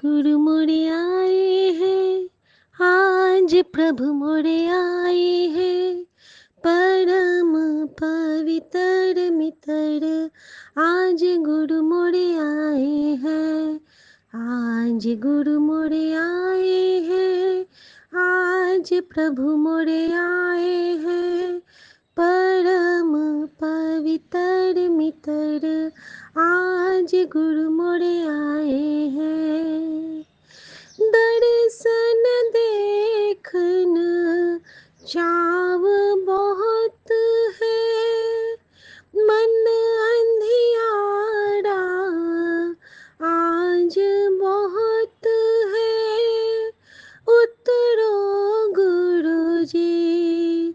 गुरु मोरे आए हैं, आज प्रभु मोरे आए हैं, परम पवित्र मित्र। आज गुरु मोरे आए हैं, आज गुरु मोरे आए हैं, आज प्रभु मोरे आए हैं, परम पवित्र मित्र। आज गुरु मोरे आए हैं, दर्शन देखन चाव बहुत है, मन अंधियारा आज बहुत है। उतरो गुरु जी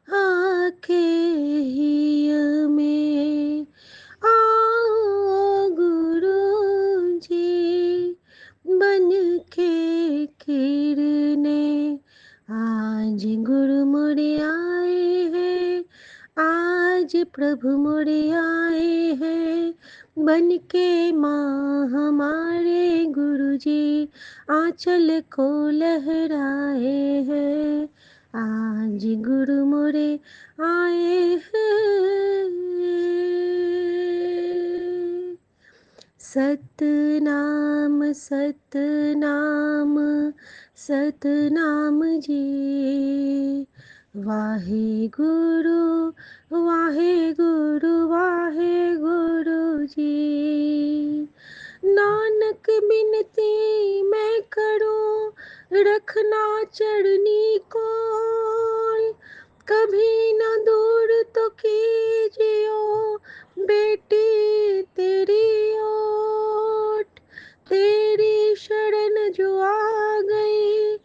आके हिय में, आओ गुरु जी बन के किरने। आज गुरु मोरे आए हैं, आज प्रभु मोरे आए हैं, बन के माँ हमारे गुरु जी आंचल को लहराए हैं। आज गुरु मोरे आए हैं, सतनाम सतनाम सतनाम जी। वाहे गुरु वाहे गुरु वाहे गुरु जी। नानक बिनती मैं करूं, रखना चरनी को, कभी न दूर तो कीजियो बेटी तेरी ओट। तेरी शरण जो आ गई,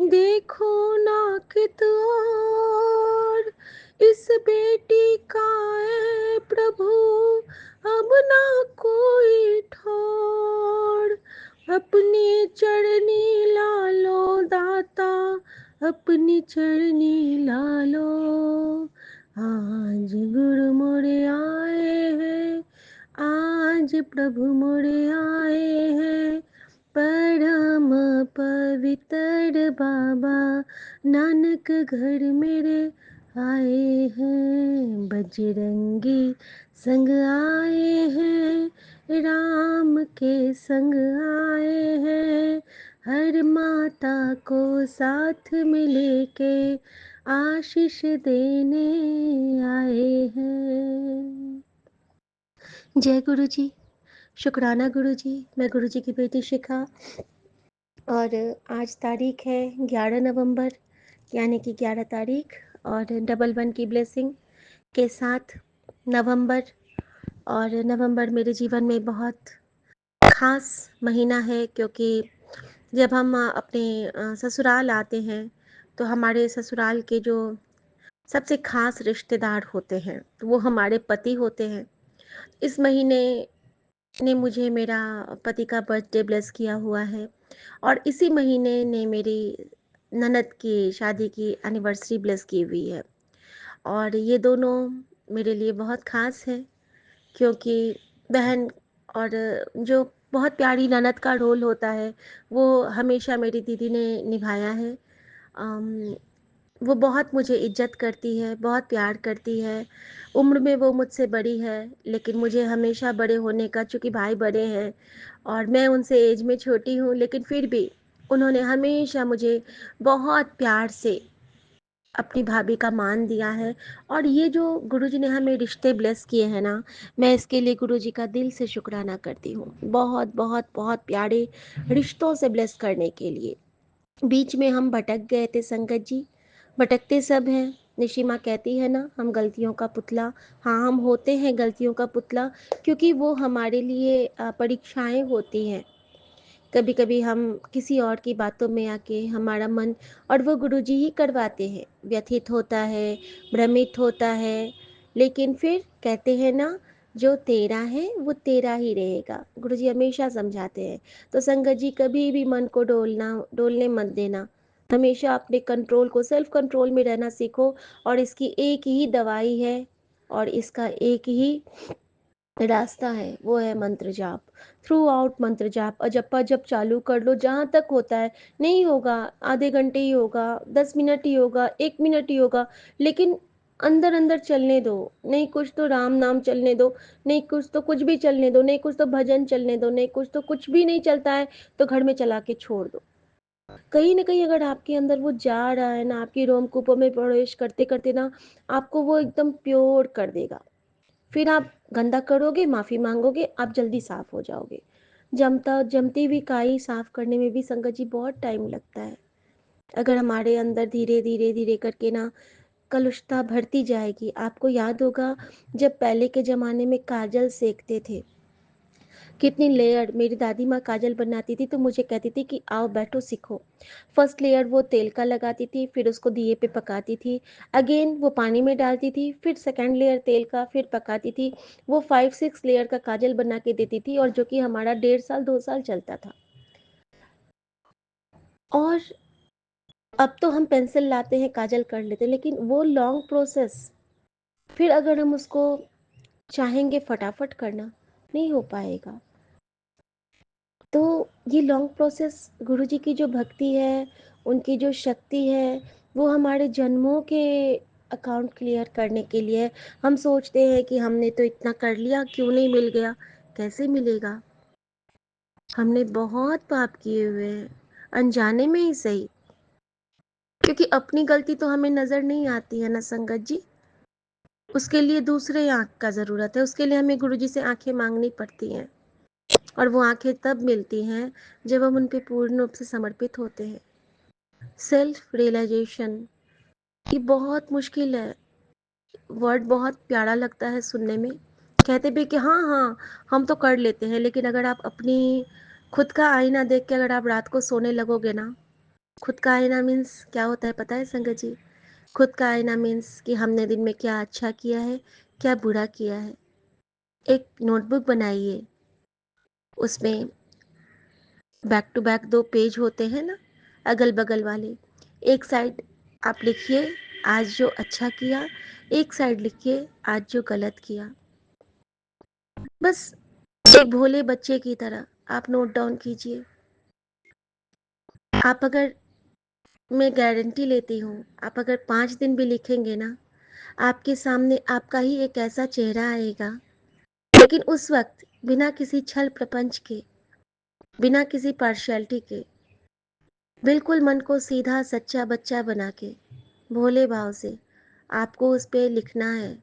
देखो ना कित और। इस बेटी का है प्रभु, अब ना कोई ठोर। अपनी चरनी ला लो दाता, अपनी चरनी ला लो। आज गुरु मोरे आए हैं, आज प्रभु मोरे आए हैं, परम पवित्र बाबा नानक घर मेरे आए हैं। बजरंगी संग आए हैं, राम के संग आए हैं, हर माता को साथ में लेके आशीष देने आए हैं। जय गुरु जी। शुक्राना गुरु जी। मैं गुरु जी की बेटी शिखा, और आज तारीख है 11 नवंबर, यानी कि 11 तारीख, और 11 की ब्लेसिंग के साथ नवंबर। और नवंबर मेरे जीवन में बहुत खास महीना है, क्योंकि जब हम अपने ससुराल आते हैं तो हमारे ससुराल के जो सबसे खास रिश्तेदार होते हैं तो वो हमारे पति होते हैं। इस महीने ने मुझे मेरा पति का बर्थडे ब्लेस किया हुआ है, और इसी महीने ने मेरी ननद की शादी की एनिवर्सरी ब्लेस की हुई है। और ये दोनों मेरे लिए बहुत खास है, क्योंकि बहन और जो बहुत प्यारी ननद का रोल होता है वो हमेशा मेरी दीदी ने निभाया है। वो बहुत मुझे इज्जत करती है, बहुत प्यार करती है। उम्र में वो मुझसे बड़ी है, लेकिन मुझे हमेशा बड़े होने का, चूँकि भाई बड़े हैं और मैं उनसे एज में छोटी हूँ, लेकिन फिर भी उन्होंने हमेशा मुझे बहुत प्यार से अपनी भाभी का मान दिया है। और ये जो गुरुजी ने हमें रिश्ते ब्लेस किए हैं ना, मैं इसके लिए गुरुजी का दिल से शुक्राना करती हूँ। बहुत बहुत बहुत प्यारे रिश्तों से ब्लेस करने के लिए। बीच में हम भटक गए थे संगत जी, भटकते सब हैं। निशिमा कहती है ना, हम गलतियों का पुतला। हाँ, हम होते हैं गलतियों का पुतला, क्योंकि वो हमारे लिए परीक्षाएं होती हैं। कभी कभी हम किसी और की बातों में आके हमारा मन, और वो गुरुजी ही करवाते हैं, व्यथित होता है, भ्रमित होता है। लेकिन फिर कहते हैं ना, जो तेरा है वो तेरा ही रहेगा। गुरुजी हमेशा समझाते हैं। तो संगत जी, कभी भी मन को डोलने मत देना। हमेशा अपने कंट्रोल को, सेल्फ कंट्रोल में रहना सीखो। और इसकी एक ही दवाई है, और इसका एक ही रास्ता है, वो है मंत्र जाप। थ्रू आउट मंत्र जाप, जपा जप चालू कर लो जहाँ तक होता है। नहीं होगा, आधे घंटे ही होगा, 10 मिनट ही होगा, 1 मिनट ही होगा, लेकिन अंदर-अंदर चलने दो। नहीं कुछ तो राम नाम चलने दो, नहीं कुछ तो कुछ भी चलने दो, नहीं कुछ तो भजन चलने दो, नहीं कुछ तो कुछ भी नहीं चलता है, तो घर में चला के छोड़ दो। कहीं न कहीं अगर आपके अंदर वो जा रहा है ना, आपकी रोमकूपों में प्रवेश करते-करते ना, आपको वो एकदम प्योर कर देगा। फिर आप गंदा करोगे, माफ़ी माँगोगे, आप जल्दी साफ़ हो जाओगे। जमती हुई काई साफ़ करने में भी संगत जी बहुत टाइम लगता है। अगर हमारे अंदर धीरे-धीरे करके ना कलुषता भरती जाएगी। आपको याद होगा जब पहले के ज़माने में काजल सेंकते थे, कितनी लेयर मेरी दादी माँ काजल बनाती थी तो मुझे कहती थी कि आओ बैठो सीखो। फर्स्ट लेयर वो तेल का लगाती थी, फिर उसको दिए पे पकाती थी। अगेन वो पानी में डालती थी, फिर सेकंड लेयर तेल का, फिर पकाती थी। वो 5-6 लेयर का काजल बना के देती थी और जो कि हमारा 1.5 साल 2 साल चलता था। और अब तो हम पेंसिल लाते हैं, काजल कर लेते हैं, लेकिन वो लॉन्ग प्रोसेस, फिर अगर हम उसको चाहेंगे फटाफट करना, नहीं हो पाएगा। तो ये लॉन्ग प्रोसेस, गुरुजी की जो भक्ति है, उनकी जो शक्ति है, वो हमारे जन्मों के अकाउंट क्लियर करने के लिए। हम सोचते हैं कि हमने तो इतना कर लिया, क्यों नहीं मिल गया? कैसे मिलेगा? हमने बहुत पाप किए हुए हैं, अनजाने में ही सही, क्योंकि अपनी गलती तो हमें नज़र नहीं आती है ना संगत जी। उसके लिए दूसरे आँख का ज़रूरत है, उसके लिए हमें गुरुजी से आँखें माँगनी पड़ती हैं। और वो आँखें तब मिलती हैं जब हम उन पे पूर्ण रूप से समर्पित होते हैं। सेल्फ रियलाइजेशन, ये बहुत मुश्किल है। वर्ड बहुत प्यारा लगता है सुनने में, कहते भी कि हाँ हाँ हम तो कर लेते हैं, लेकिन अगर आप अपनी खुद का आईना देख के अगर आप रात को सोने लगोगे ना, खुद का आईना मीन्स क्या होता है पता है संगत जी? खुद का आईना मीन्स कि हमने दिन में क्या अच्छा किया है, क्या बुरा किया है। एक नोटबुक बनाइए, उसमें बैक टू बैक 2 पेज होते हैं ना, अगल बगल वाले। एक साइड आप लिखिए आज जो अच्छा किया, एक साइड लिखिए आज जो गलत किया। बस एक भोले बच्चे की तरह आप नोट डाउन कीजिए। आप अगर, मैं गारंटी लेती हूँ, आप अगर 5 दिन भी लिखेंगे ना, आपके सामने आपका ही एक ऐसा चेहरा आएगा, लेकिन उस वक्त बिना किसी छल प्रपंच के, बिना किसी पार्शियलिटी के, बिल्कुल मन को सीधा सच्चा बच्चा बना के, भोले भाव से आपको उस पे लिखना है।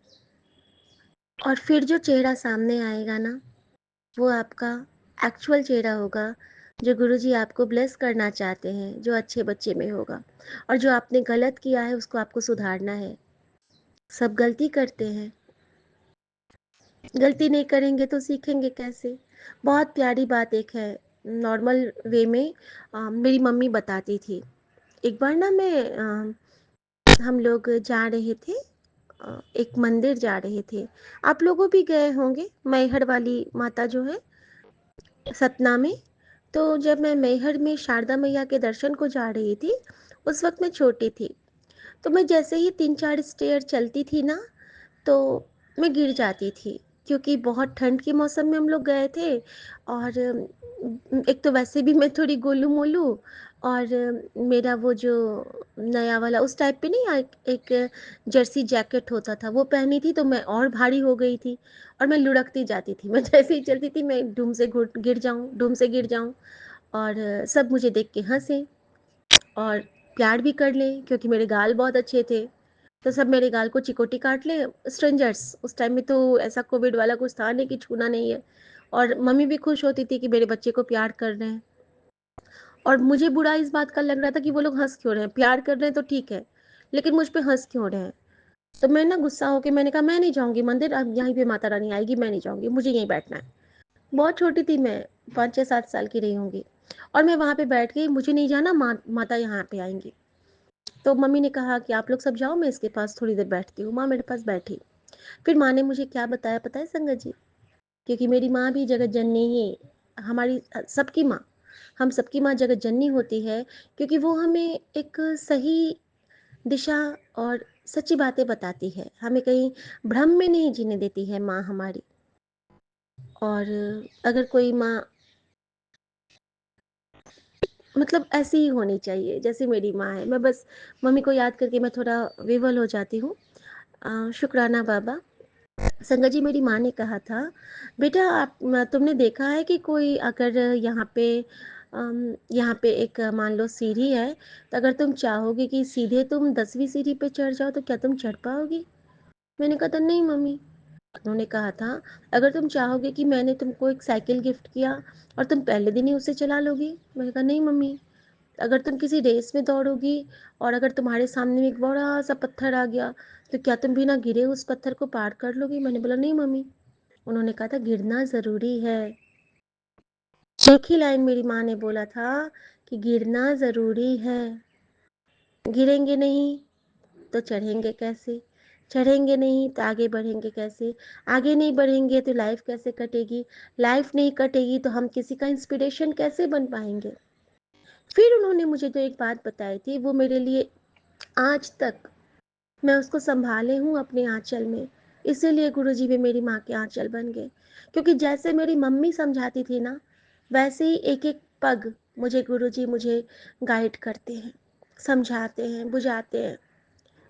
और फिर जो चेहरा सामने आएगा ना, वो आपका एक्चुअल चेहरा होगा, जो गुरुजी आपको ब्लेस करना चाहते हैं, जो अच्छे बच्चे में होगा। और जो आपने गलत किया है उसको आपको सुधारना है। सब गलती करते हैं, गलती नहीं करेंगे तो सीखेंगे कैसे? बहुत प्यारी बात एक है, नॉर्मल वे में मेरी मम्मी बताती थी। एक बार ना हम लोग जा रहे थे, एक मंदिर जा रहे थे। आप लोगों भी गए होंगे, मैहर वाली माता जो है सतना में। तो जब मैं मैहर में शारदा मैया के दर्शन को जा रही थी, उस वक्त मैं छोटी थी। तो मैं जैसे ही 3-4 स्टेयर चलती थी ना, तो मैं गिर जाती थी, क्योंकि बहुत ठंड के मौसम में हम लोग गए थे। और एक तो वैसे भी मैं थोड़ी गोलू-मोलू, और मेरा वो जो नया वाला उस टाइप पे नहीं, एक जर्सी जैकेट होता था, वो पहनी थी, तो मैं और भारी हो गई थी और मैं लुढ़कती जाती थी। मैं जैसे ही चलती थी मैं धूम से घुट गिर जाऊँ, धूम से गिर जाऊँ, और सब मुझे देख के हँसे और प्यार भी कर लें, क्योंकि मेरे गाल बहुत अच्छे थे। तो सब मेरे गाल को चिकोटी काट लें, स्ट्रेंजर्स। उस टाइम में तो ऐसा कोविड वाला कुछ था नहीं कि छूना नहीं है। और मम्मी भी खुश होती थी कि मेरे बच्चे को प्यार कर रहे हैं। और मुझे बुरा इस बात का लग रहा था कि वो लोग हँस क्यों रहे हैं? प्यार कर रहे हैं तो ठीक है, लेकिन मुझ पे हँस क्यों रहे हैं? तो मैं ना गुस्सा होके मैंने कहा मैं नहीं जाऊँगी मंदिर, अब यहीं पे माता रानी आएगी, मैं नहीं जाऊँगी, मुझे यहीं बैठना है। बहुत छोटी थी मैं, 5-6-7 साल की रही होंगी। और मैं वहाँ पे बैठ गई, मुझे नहीं जाना, माता यहाँ पे आएँगी। तो मम्मी ने कहा कि आप लोग सब जाओ, मैं इसके पास थोड़ी देर बैठती हूँ। माँ मेरे पास बैठी। फिर माँ ने मुझे क्या बताया पता है संगत जी? क्योंकि मेरी माँ भी जगत जननी ही, हमारी सबकी माँ, हम सबकी माँ जगत जननी होती है, क्योंकि वो हमें एक सही दिशा और सच्ची बातें बताती है, हमें कहीं भ्रम में नहीं जीने देती है माँ हमारी। और अगर कोई माँ मतलब ऐसी ही होनी चाहिए जैसे मेरी माँ है। मैं बस मम्मी को याद करके मैं थोड़ा विवल हो जाती हूँ। शुक्राना बाबा। संगत जी, मेरी माँ ने कहा था, बेटा आप तुमने देखा है कि कोई अगर यहाँ पे एक मान लो सीढ़ी है, तो अगर तुम चाहोगे कि सीधे तुम 10वीं सीढ़ी पे चढ़ जाओ तो क्या तुम चढ़ पाओगी? मैंने कहा था नहीं मम्मी। उन्होंने कहा था, अगर तुम चाहोगे कि मैंने तुमको एक साइकिल गिफ्ट किया और तुम पहले दिन ही उसे चला लोगी? मैंने कहा नहीं मम्मी। अगर तुम किसी रेस में दौड़ोगी और अगर तुम्हारे सामने में एक बड़ा सा पत्थर आ गया, तो क्या तुम बिना गिरे उस पत्थर को पार कर लोगी? मैंने बोला नहीं मम्मी। उन्होंने कहा था गिरना ज़रूरी है। एक ही लाइन मेरी माँ ने बोला था कि गिरना ज़रूरी है। गिरेंगे नहीं तो चढ़ेंगे कैसे? चढ़ेंगे नहीं तो आगे बढ़ेंगे कैसे? आगे नहीं बढ़ेंगे तो लाइफ कैसे कटेगी? लाइफ नहीं कटेगी तो हम किसी का इंस्पिरेशन कैसे बन पाएंगे? फिर उन्होंने मुझे जो एक बात बताई थी, वो मेरे लिए आज तक मैं उसको संभाले हूँ अपने आंचल में। इसीलिए गुरुजी भी मेरी माँ के आंचल बन गए, क्योंकि जैसे मेरी मम्मी समझाती थी ना, वैसे ही एक एक पग मुझे गुरुजी मुझे गाइड करते हैं, समझाते हैं, बुझाते हैं,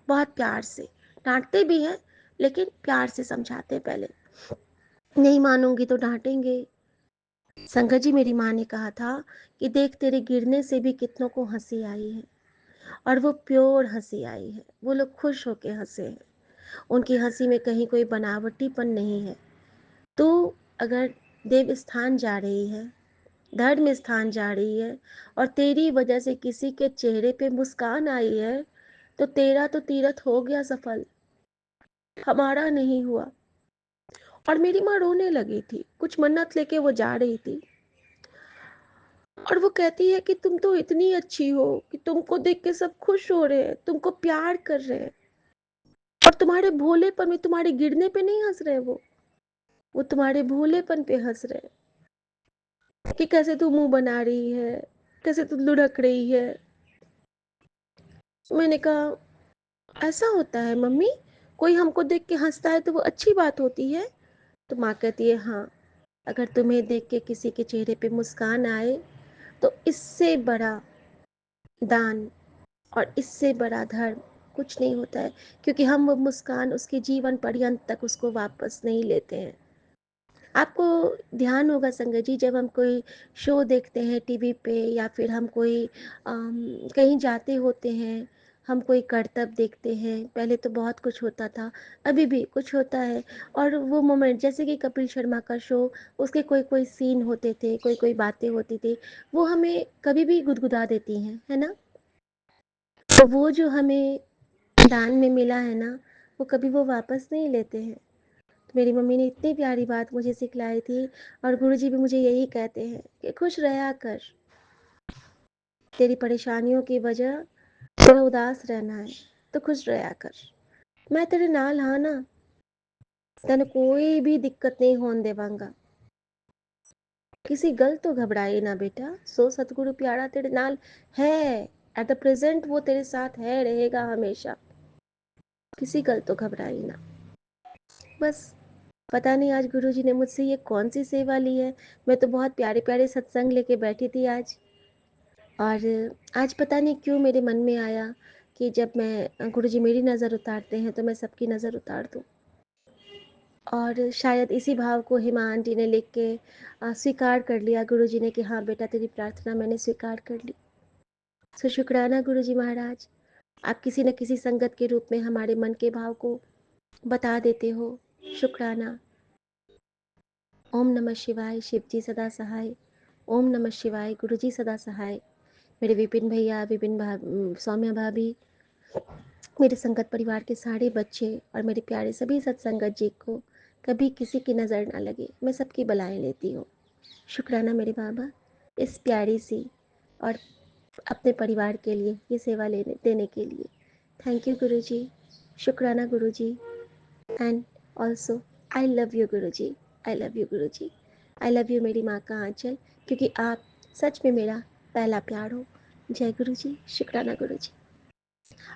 बहुत प्यार से। डांटते भी हैं, लेकिन प्यार से समझाते हैं पहले। नहीं मानूंगी तो डांटेंगे। संगत जी, मेरी माँ ने कहा था कि देख तेरे गिरने से भी कितनों को हंसी आई है, और वो प्योर हंसी आई है। वो लोग खुश होके हंसे हैं। उनकी हंसी में कहीं कोई बनावटीपन नहीं है। तो अगर देव स्थान जा रही है, धर्म स्थान जा रही है, और तेरी वजह से किसी के चेहरे पे मुस्कान आई है, तो तेरा तो तीरथ हो गया सफल, हमारा नहीं हुआ। और मेरी माँ रोने लगी थी, कुछ मन्नत लेके वो जा रही थी, और वो कहती है कि तुम तो इतनी अच्छी हो कि तुमको देख के सब खुश हो रहे हैं, तुमको प्यार कर रहे हैं, और तुम्हारे भोलेपन में, तुम्हारे गिरने पे नहीं हंस रहे। वो तुम्हारे भोलेपन पे हंस रहे हैं कि कैसे तू मुंह बना रही है, कैसे तू लुढ़क रही है। मैंने कहा ऐसा होता है मम्मी, कोई हमको देख के हंसता है तो वो अच्छी बात होती है? तो माँ कहती है हाँ, अगर तुम्हें देख के किसी के चेहरे पे मुस्कान आए, तो इससे बड़ा दान और इससे बड़ा धर्म कुछ नहीं होता है, क्योंकि हम वो मुस्कान उसके जीवन पर्यंत तक उसको वापस नहीं लेते हैं। आपको ध्यान होगा संगत जी, जब हम कोई शो देखते हैं टीवी पे, या फिर हम कोई कहीं जाते होते हैं, हम कोई करतब देखते हैं, पहले तो बहुत कुछ होता था, अभी भी कुछ होता है, और वो मोमेंट जैसे कि कपिल शर्मा का शो, उसके कोई कोई सीन होते थे, कोई कोई बातें होती थी, वो हमें कभी भी गुदगुदा देती हैं, है ना? तो वो जो हमें दान में मिला है ना, वो कभी वो वापस नहीं लेते हैं। तो मेरी मम्मी ने इतनी प्यारी बात मुझे सिखलाई थी, और गुरुजी भी मुझे यही कहते हैं कि खुश रहा कर। तेरी परेशानियों की वजह थोड़ा उदास रहना है, तो खुश रहा कर। मैं तेरे नाल हाँ ना, तेन कोई भी दिक्कत नहीं होने देवांगा। किसी गल तो घबराई ना बेटा, सो सतगुरु प्यारा तेरे नाल है। एट द प्रेजेंट वो तेरे साथ है, रहेगा हमेशा। किसी गल तो घबराई ना। बस पता नहीं आज गुरुजी ने मुझसे ये कौन सी सेवा ली है। मैं तो बहुत प्यारे प्यारे सत्संग लेके बैठी थी आज, और आज पता नहीं क्यों मेरे मन में आया कि जब मैं गुरुजी मेरी नज़र उतारते हैं तो मैं सबकी नज़र उतार दूँ। और शायद इसी भाव को हिमा आंटी ने लिख के स्वीकार कर लिया गुरुजी ने कि हाँ बेटा, तेरी प्रार्थना मैंने स्वीकार कर ली। सो शुक्राना गुरुजी महाराज, आप किसी न किसी संगत के रूप में हमारे मन के भाव को बता देते हो। शुक्राना। ओम नमः शिवाय, शिव जी सदा सहाय। ओम नमः शिवाय, गुरु जी सदा सहाय। मेरे विपिन भैया, सौम्या भाभी, मेरे संगत परिवार के सारे बच्चे, और मेरे प्यारे सभी सत्संगत जी को कभी किसी की नज़र ना लगे, मैं सबकी बलाएं लेती हूँ। शुक्राना मेरे बाबा, इस प्यारी सी और अपने परिवार के लिए ये सेवा लेने देने के लिए। Thank you Guru ji. शुक्राना Guru ji. And also I love you Guru ji. I love you Guru ji. I love you मेरी माँ का आंचल, क्योंकि आप सच में मेरा पहला प्यार हो। जय गुरु जी। शुक्राना गुरु जी।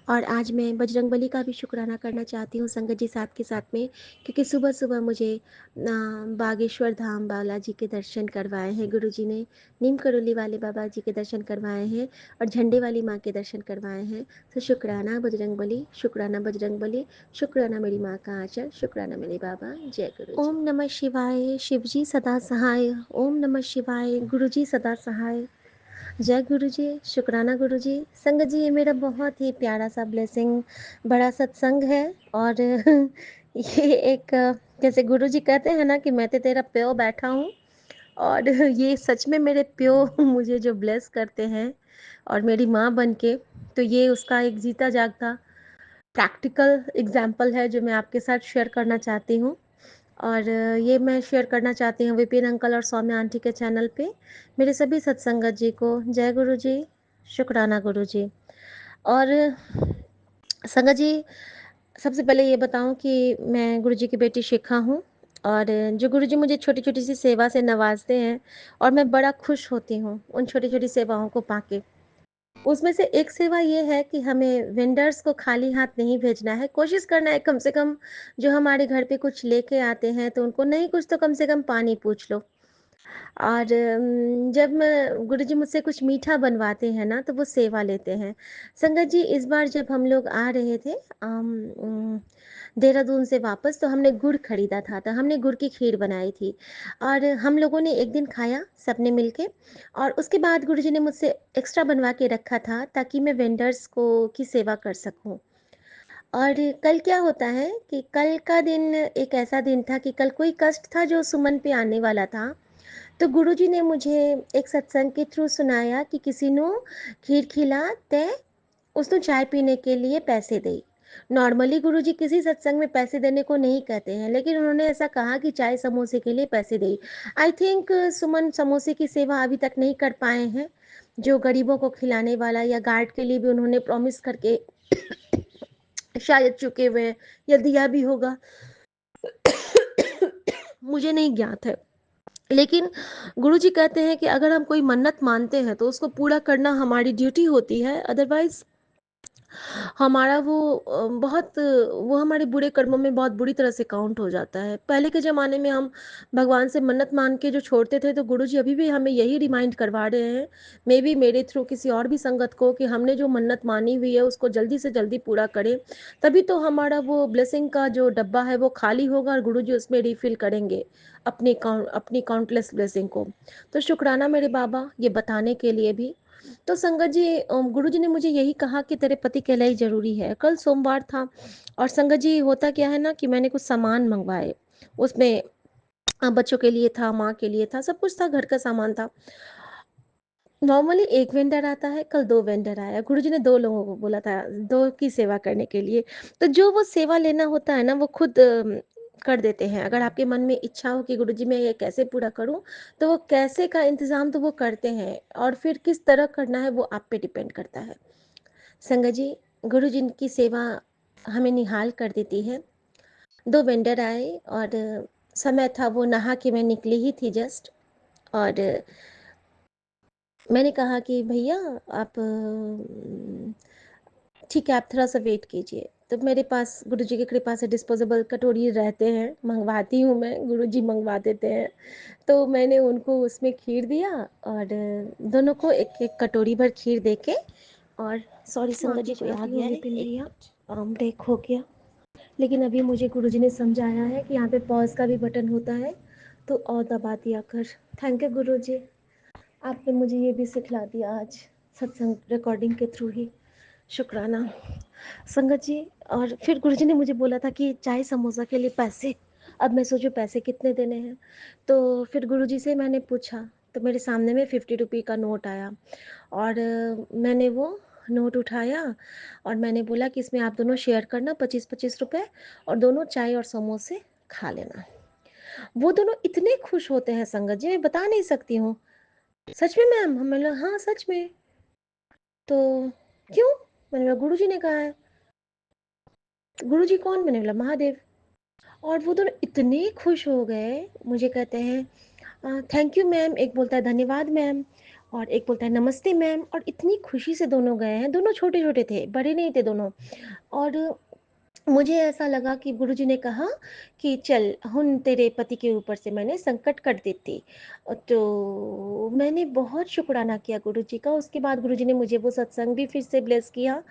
और आज मैं बजरंगबली का भी शुक्राना करना चाहती हूँ संगत जी साथ के साथ में, क्योंकि सुबह-सुबह मुझे बागेश्वर धाम बालाजी के दर्शन करवाए हैं गुरुजी ने, नीम करोली वाले बाबा जी के दर्शन करवाए हैं और झंडे वाली माँ के दर्शन करवाए हैं। तो शुक्राना बजरंगबली, शुक्राना बजरंगबली, शुक्राना मेरी माँ का आंचल, शुक्राना मेरे बाबा। जय गुरुजी। ओम नमः शिवाय, शिवजी सदा सहाय। ओम नमः शिवाय, गुरुजी सदा सहाय। जय गुरु जी, शुक्राना गुरु जी। संगत जी, ये मेरा बहुत ही प्यारा सा ब्लेसिंग बड़ा सत्संग है। और ये एक जैसे गुरु जी कहते हैं ना कि मैं तो तेरा प्यो बैठा हूँ, और ये सच में मेरे प्यो मुझे जो ब्लेस करते हैं और मेरी माँ बन के, तो ये उसका एक जीता जागता प्रैक्टिकल एग्जाम्पल है जो मैं आपके साथ शेयर करना चाहती हूँ। और ये मैं शेयर करना चाहती हूँ विपिन अंकल और सौम्या आंटी के चैनल पे। मेरे सभी सत्संगत जी को जय गुरु जी, शुक्राना गुरु जी। और संगत जी, सबसे पहले ये बताऊँ कि मैं गुरु जी की बेटी शिखा हूँ, और जो गुरु जी मुझे छोटी-छोटी सी सेवा से नवाज़ते हैं और मैं बड़ा खुश होती हूँ उन छोटी-छोटी सेवाओं को पाके। उसमें से एक सेवा ये है कि हमें वेंडर्स को खाली हाथ नहीं भेजना है, कोशिश करना है कम से कम जो हमारे घर पे कुछ लेके आते हैं तो उनको नहीं कुछ तो कम से कम पानी पूछ लो। और जब मैं गुरुजी मुझसे कुछ मीठा बनवाते हैं ना तो वो सेवा लेते हैं। संगत जी, इस बार जब हम लोग आ रहे थे देहरादून से वापस, तो हमने गुड़ खरीदा था, तो हमने गुड़ की खीर बनाई थी और हम लोगों ने एक दिन खाया सबने मिलके। और उसके बाद गुरुजी ने मुझसे एक्स्ट्रा बनवा के रखा था ताकि मैं वेंडर्स को की सेवा कर सकूं। और कल क्या होता है कि कल का दिन एक ऐसा दिन था कि कल कोई कष्ट था जो सुमन पे आने वाला था। तो गुरुजी ने मुझे एक सत्संग के थ्रू सुनाया कि किसी नु खीर खिला ते उसको चाय पीने के लिए पैसे दे। नॉर्मली गुरुजी किसी सत्संग में पैसे देने को नहीं कहते हैं, लेकिन उन्होंने ऐसा कहा कि चाय समोसे के लिए पैसे दे। आई थिंक सुमन समोसे की सेवा अभी तक नहीं कर पाए हैं, जो गरीबों को खिलाने वाला, या गार्ड के लिए भी उन्होंने प्रॉमिस करके शायद चुके हुए हैं, या दिया भी होगा। मुझे नहीं ज्ञात है। लेकिन गुरुजी कहते हैं कि अगर हम कोई मन्नत मानते हैं तो उसको पूरा करना हमारी ड्यूटी होती है, अदरवाइज हमारा वो हमारे बुरे कर्मों में बहुत बुरी तरह से काउंट हो जाता है। पहले के ज़माने में हम भगवान से मन्नत मान के जो छोड़ते थे, तो गुरुजी अभी भी हमें यही रिमाइंड करवा रहे हैं, मे बी मेरे थ्रू किसी और भी संगत को, कि हमने जो मन्नत मानी हुई है उसको जल्दी से जल्दी पूरा करें। तभी तो हमारा वो ब्लेसिंग का जो डब्बा है वो खाली होगा और गुरुजी उसमें रिफ़िल करेंगे अपनी काउंटलेस ब्लेसिंग को। तो शुक्राना मेरे बाबा ये बताने के लिए भी। तो संगत जी, गुरुजी ने मुझे यही कहा कि तेरे पति के लिए ज़रूरी है। कल सोमवार था और संगत जी होता क्या है ना कि मैंने कुछ सामान मंगवाए। उसमें बच्चों के लिए था, माँ के लिए था, सब कुछ था, घर का सामान था। नॉर्मली एक वेंडर आता है, कल 2 वेंडर आया। गुरुजी ने 2 लोगों को बोला था, 2 की सेवा करने के लिए। तो जो वो सेवा लेना होता है ना, वो खुद कर देते हैं। अगर आपके मन में इच्छा हो कि गुरुजी मैं ये कैसे पूरा करूँ, तो वो कैसे का इंतज़ाम तो वो करते हैं, और फिर किस तरह करना है वो आप पे डिपेंड करता है। संगत जी, गुरुजी की सेवा हमें निहाल कर देती है। 2 वेंडर आए और समय था, वो नहा के मैं निकली ही थी जस्ट, और मैंने कहा कि भैया आप ठीक है, आप थोड़ा-सा वेट कीजिए। तो मेरे पास गुरुजी की कृपा से डिस्पोज़ेबल कटोरी रहते हैं, मँगवाती हूँ मैं, गुरुजी मँगवा देते हैं। तो मैंने उनको उसमें खीर दिया और दोनों को एक-एक कटोरी भर खीर देके, और सॉरी संगत जी, कोई आ गया है, विपिन भैया, ब्रेक हो गया। लेकिन अभी मुझे गुरुजी ने समझाया है कि यहाँ पे पॉज़ का भी बटन होता है, तो और दबा दिया कर। थैंक यू गुरुजी, आपने मुझे ये भी सिखला दिया आज सत्संग रिकॉर्डिंग के थ्रू ही। शुक्राना संगत जी। और फिर गुरुजी ने मुझे बोला था कि चाय समोसा के लिए पैसे। अब मैं सोचूं पैसे कितने देने हैं, तो फिर गुरुजी से मैंने पूछा, तो मेरे सामने में 50 रुपये का नोट आया, और मैंने वो नोट उठाया और मैंने बोला कि इसमें आप दोनों शेयर करना 25-25 रुपए, और दोनों चाय और समोसे खा लेना। वो दोनों इतने खुश होते हैं संगत जी, मैं बता नहीं सकती हूँ। सच में मैम? हम बोला हाँ सच में। तो क्यों? मैंने बोला गुरुजी ने कहा है। तो गुरुजी कौन? मैंने बोला महादेव। और वो दोनों इतने खुश हो गए, मुझे कहते हैं थैंक यू मैम, एक बोलता है धन्यवाद मैम, और एक बोलता है नमस्ते मैम, और इतनी खुशी से दोनों गए हैं, दोनों छोटे-छोटे थे, बड़े नहीं थे दोनों। और मुझे ऐसा लगा कि गुरुजी ने कहा कि चल हुन तेरे पति के ऊपर से मैंने संकट कट देती। तो मैंने बहुत शुक्राना किया गुरुजी का। उसके बाद गुरुजी ने मुझे वो सत्संग भी फिर से ब्लेस किया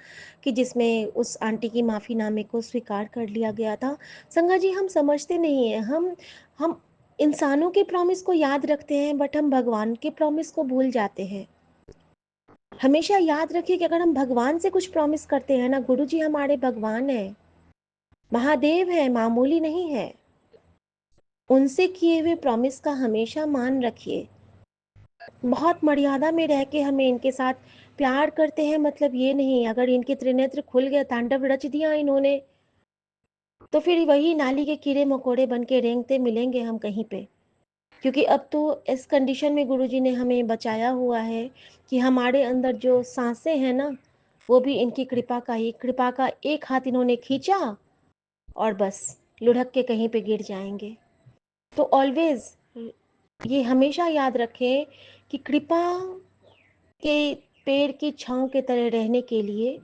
कि जिसमें उस आंटी की माफ़ीनामे को स्वीकार कर लिया गया था। संगा जी, हम समझते नहीं हैं, हम इंसानों के प्रॉमिस को याद रखते हैं, बट हम भगवान के प्रॉमिस को भूल जाते हैं। हमेशा याद रखिए कि अगर हम भगवान से कुछ प्रॉमिस करते हैं ना, गुरुजी हमारे भगवान हैं, महादेव है, मामूली नहीं है। उनसे किए हुए प्रॉमिस का हमेशा मान रखिए। बहुत मर्यादा में रह के हमें इनके साथ प्यार करते हैं, मतलब ये नहीं, अगर इनके त्रिनेत्र खुल गए, तांडव रच दिया इन्होंने, तो फिर वही नाली के कीड़े मकोड़े बन के रेंगते मिलेंगे हम कहीं पे। क्योंकि अब तो इस कंडीशन में गुरुजी ने हमें बचाया हुआ है कि हमारे अंदर जो सांसें हैं ना, वो भी इनकी कृपा का ही, कृपा का एक हाथ इन्होंने खींचा और बस लुढ़क के कहीं पे गिर जाएंगे। तो ऑलवेज ये हमेशा याद रखें कि कृपा के पेड़ की छांव के तरह रहने के लिए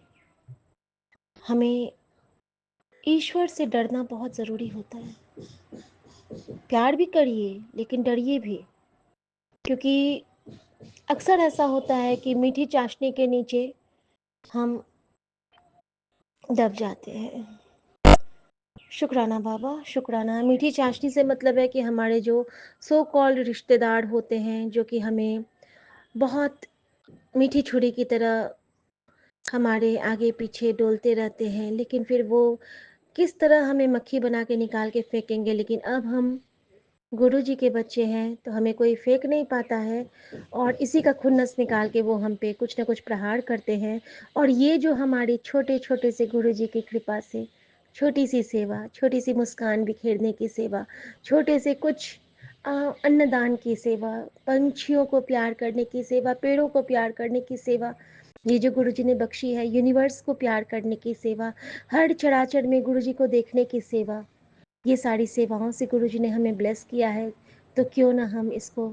हमें ईश्वर से डरना बहुत ज़रूरी होता है। प्यार भी करिए लेकिन डरिए भी, क्योंकि अक्सर ऐसा होता है कि मीठी चाशनी के नीचे हम दब जाते हैं। शुक्राना बाबा, शुक्राना। मीठी चाशनी से मतलब है कि हमारे जो सो कॉल्ड रिश्तेदार होते हैं, जो कि हमें बहुत मीठी छुरी की तरह हमारे आगे पीछे डोलते रहते हैं, लेकिन फिर वो किस तरह हमें मक्खी बना के निकाल के फेंकेंगे। लेकिन अब हम गुरुजी के बच्चे हैं तो हमें कोई फेंक नहीं पाता है, और इसी का खुन्नस निकाल के वो हम पे कुछ ना कुछ प्रहार करते हैं। और ये जो हमारी छोटे छोटे से गुरुजी की कृपा से छोटी सी सेवा, छोटी सी मुस्कान बिखेरने की सेवा, छोटे से कुछ अन्नदान की सेवा, पंछियों को प्यार करने की सेवा, पेड़ों को प्यार करने की सेवा, ये जो गुरुजी ने बख्शी है, यूनिवर्स को प्यार करने की सेवा, हर चराचर में गुरुजी को देखने की सेवा, ये सारी सेवाओं से गुरुजी ने हमें ब्लेस किया है। तो क्यों ना हम इसको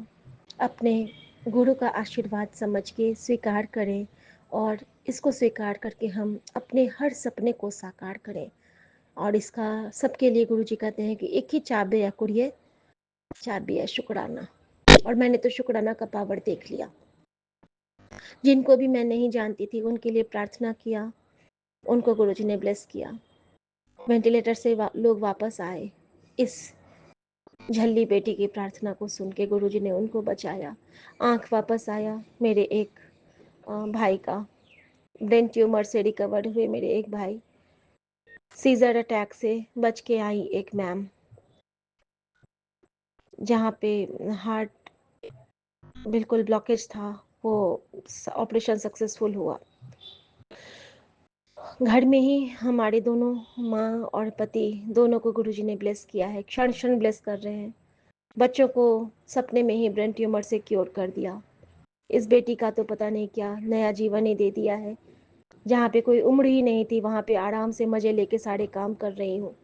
अपने गुरु का आशीर्वाद समझ के स्वीकार करें, और इसको स्वीकार करके हम अपने हर सपने को साकार करें। और इसका सबके लिए गुरुजी कहते हैं कि एक ही चाबी है कुड़िए, चाबी है शुक्राना। और मैंने तो शुक्राना का पावर देख लिया। जिनको भी मैं नहीं जानती थी उनके लिए प्रार्थना किया, उनको गुरुजी ने ब्लेस किया। वेंटिलेटर से लोग वापस आए, इस झल्ली बेटी की प्रार्थना को सुन के गुरुजी ने उनको बचाया। आंख वापस आया मेरे एक भाई का, ब्रेन ट्यूमर से रिकवर हुए मेरे एक भाई, सीजर अटैक से बच के आई एक मैम, जहाँ पे हार्ट बिल्कुल ब्लॉकेज था, वो ऑपरेशन सक्सेसफुल हुआ। घर में ही हमारे दोनों माँ और पति दोनों को गुरुजी ने ब्लेस किया है, क्षण क्षण ब्लेस कर रहे हैं। बच्चों को सपने में ही ब्रेन ट्यूमर से क्योर कर दिया। इस बेटी का तो पता नहीं क्या नया जीवन ही दे दिया है। जहाँ पे कोई उम्र ही नहीं थी, वहाँ पे आराम से मज़े लेके सारे काम कर रही हूँ।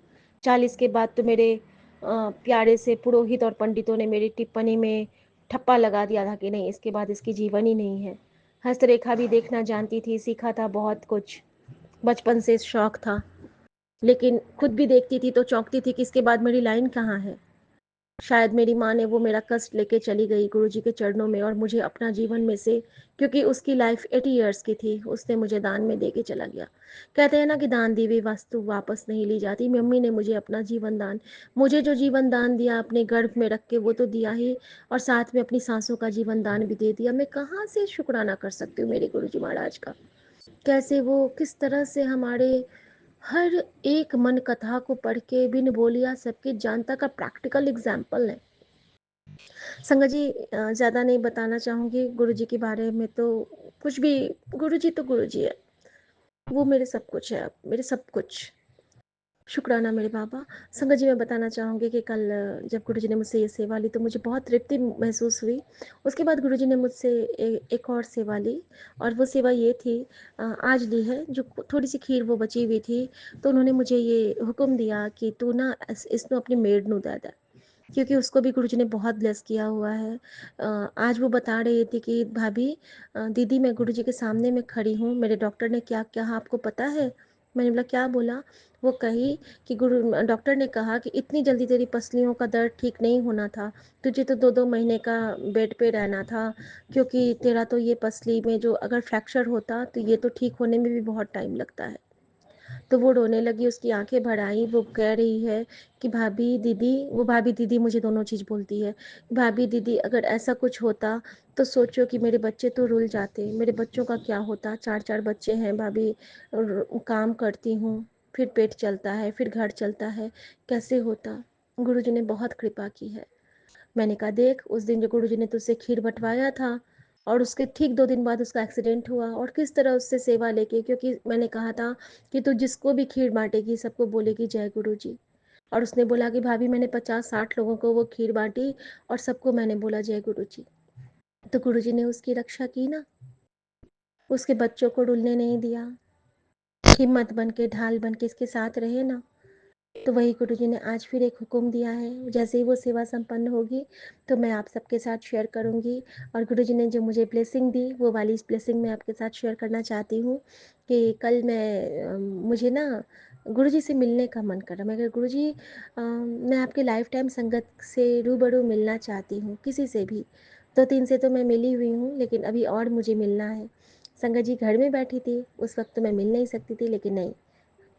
40 के बाद तो मेरे प्यारे से पुरोहित और पंडितों ने मेरी टिप्पणी में ठप्पा लगा दिया था कि नहीं, इसके बाद इसकी जीवन ही नहीं है। हस्तरेखा भी देखना जानती थी, सीखा था बहुत कुछ, बचपन से शौक था, लेकिन खुद भी देखती थी तो चौंकती थी कि इसके बाद मेरी लाइन कहाँ है। शायद मेरी माँ ने वो मेरा कष्ट लेके चली गई गुरुजी के चरणों में, और मुझे अपना जीवन में से, क्योंकि उसकी लाइफ 80 ईयर्स की थी, उसने मुझे दान में दे के चला गया। कहते हैं ना कि दान दी हुई वस्तु वापस नहीं ली जाती। मम्मी ने मुझे अपना जीवन दान, मुझे जो जीवन दान दिया अपने गर्भ में रख के, वो तो दिया ही, और साथ में अपनी सांसों का जीवन दान भी दे दिया। मैं कहाँ से शुक्राना कर सकती हूँ मेरे गुरुजी महाराज का। कैसे वो किस तरह से हमारे हर एक मन कथा को पढ़ के बिन बोलिया सबके जानता का प्रैक्टिकल एग्जाम्पल है। संगत जी, ज़्यादा नहीं बताना चाहूँगी गुरुजी के बारे में, तो कुछ भी, गुरुजी तो गुरुजी है, वो मेरे सब कुछ है, मेरे सब कुछ। शुक्राना मेरे बाबा। संगत जी, मैं बताना चाहूँगी कि कल जब गुरुजी ने मुझसे ये सेवा ली तो मुझे बहुत तृप्ति महसूस हुई। उसके बाद गुरुजी ने मुझसे एक और सेवा ली, और वो सेवा ये थी, आज ली है, जो थोड़ी सी खीर वो बची हुई थी, तो उन्होंने मुझे ये हुक्म दिया कि तू ना इसको अपनी मेड नू दे दे। क्योंकि उसको भी गुरुजी ने बहुत ब्लेस किया हुआ है। आज वो बता रही थी कि भाभी दीदी मैं गुरुजी के सामने में खड़ी हूँ, मेरे डॉक्टर ने क्या कहा आपको पता है? मैंने बोला क्या बोला? वो कही कि गुरु डॉक्टर ने कहा कि इतनी जल्दी तेरी पसलियों का दर्द ठीक नहीं होना था, तुझे तो 2-2 महीने का बेड पे रहना था, क्योंकि तेरा तो ये पसली में जो अगर फ्रैक्चर होता तो ये तो ठीक होने में भी बहुत टाइम लगता है। तो वो रोने लगी, उसकी आंखें भर आई, वो कह रही है कि भाभी दीदी, वो भाभी दीदी मुझे दोनों चीज़ बोलती है, भाभी दीदी अगर ऐसा कुछ होता तो सोचो कि मेरे बच्चे तो रुल जाते, मेरे बच्चों का क्या होता, 4-4 बच्चे हैं भाभी, काम करती हूँ, फिर पेट चलता है, फिर घर चलता है, कैसे होता। गुरुजी ने बहुत कृपा की है। मैंने कहा देख उस दिन जो गुरुजी ने तुझसे खीर बंटवाया था और उसके ठीक 2 दिन बाद उसका एक्सीडेंट हुआ, और किस तरह उससे सेवा लेके, क्योंकि मैंने कहा था कि तू जिसको भी खीर बांटेगी सबको बोलेगी जय गुरु जी, और उसने बोला कि भाभी मैंने 50-60 लोगों को वो खीर बांटी और सबको मैंने बोला जय गुरु जी। तो गुरु जी ने उसकी रक्षा की ना, उसके बच्चों को डुलने नहीं दिया, हिम्मत बन के ढाल बन के इसके साथ रहे ना। तो वही गुरुजी ने आज फिर एक हुक्म दिया है, जैसे ही वो सेवा संपन्न होगी तो मैं आप सबके साथ शेयर करूँगी। और गुरुजी ने जो मुझे ब्लेसिंग दी वो वाली ब्लेसिंग मैं आपके साथ शेयर करना चाहती हूँ कि कल मुझे ना गुरुजी से मिलने का मन कर रहा। मैं गुरुजी मैं आपके लाइफ टाइम संगत से रूबरू मिलना चाहती हूँ, किसी से भी। 2-3 से तो मैं मिली हुई हूँ, लेकिन अभी और मुझे मिलना है। संगत जी घर में बैठी थी, उस वक्त तो मैं मिल नहीं सकती थी, लेकिन नहीं,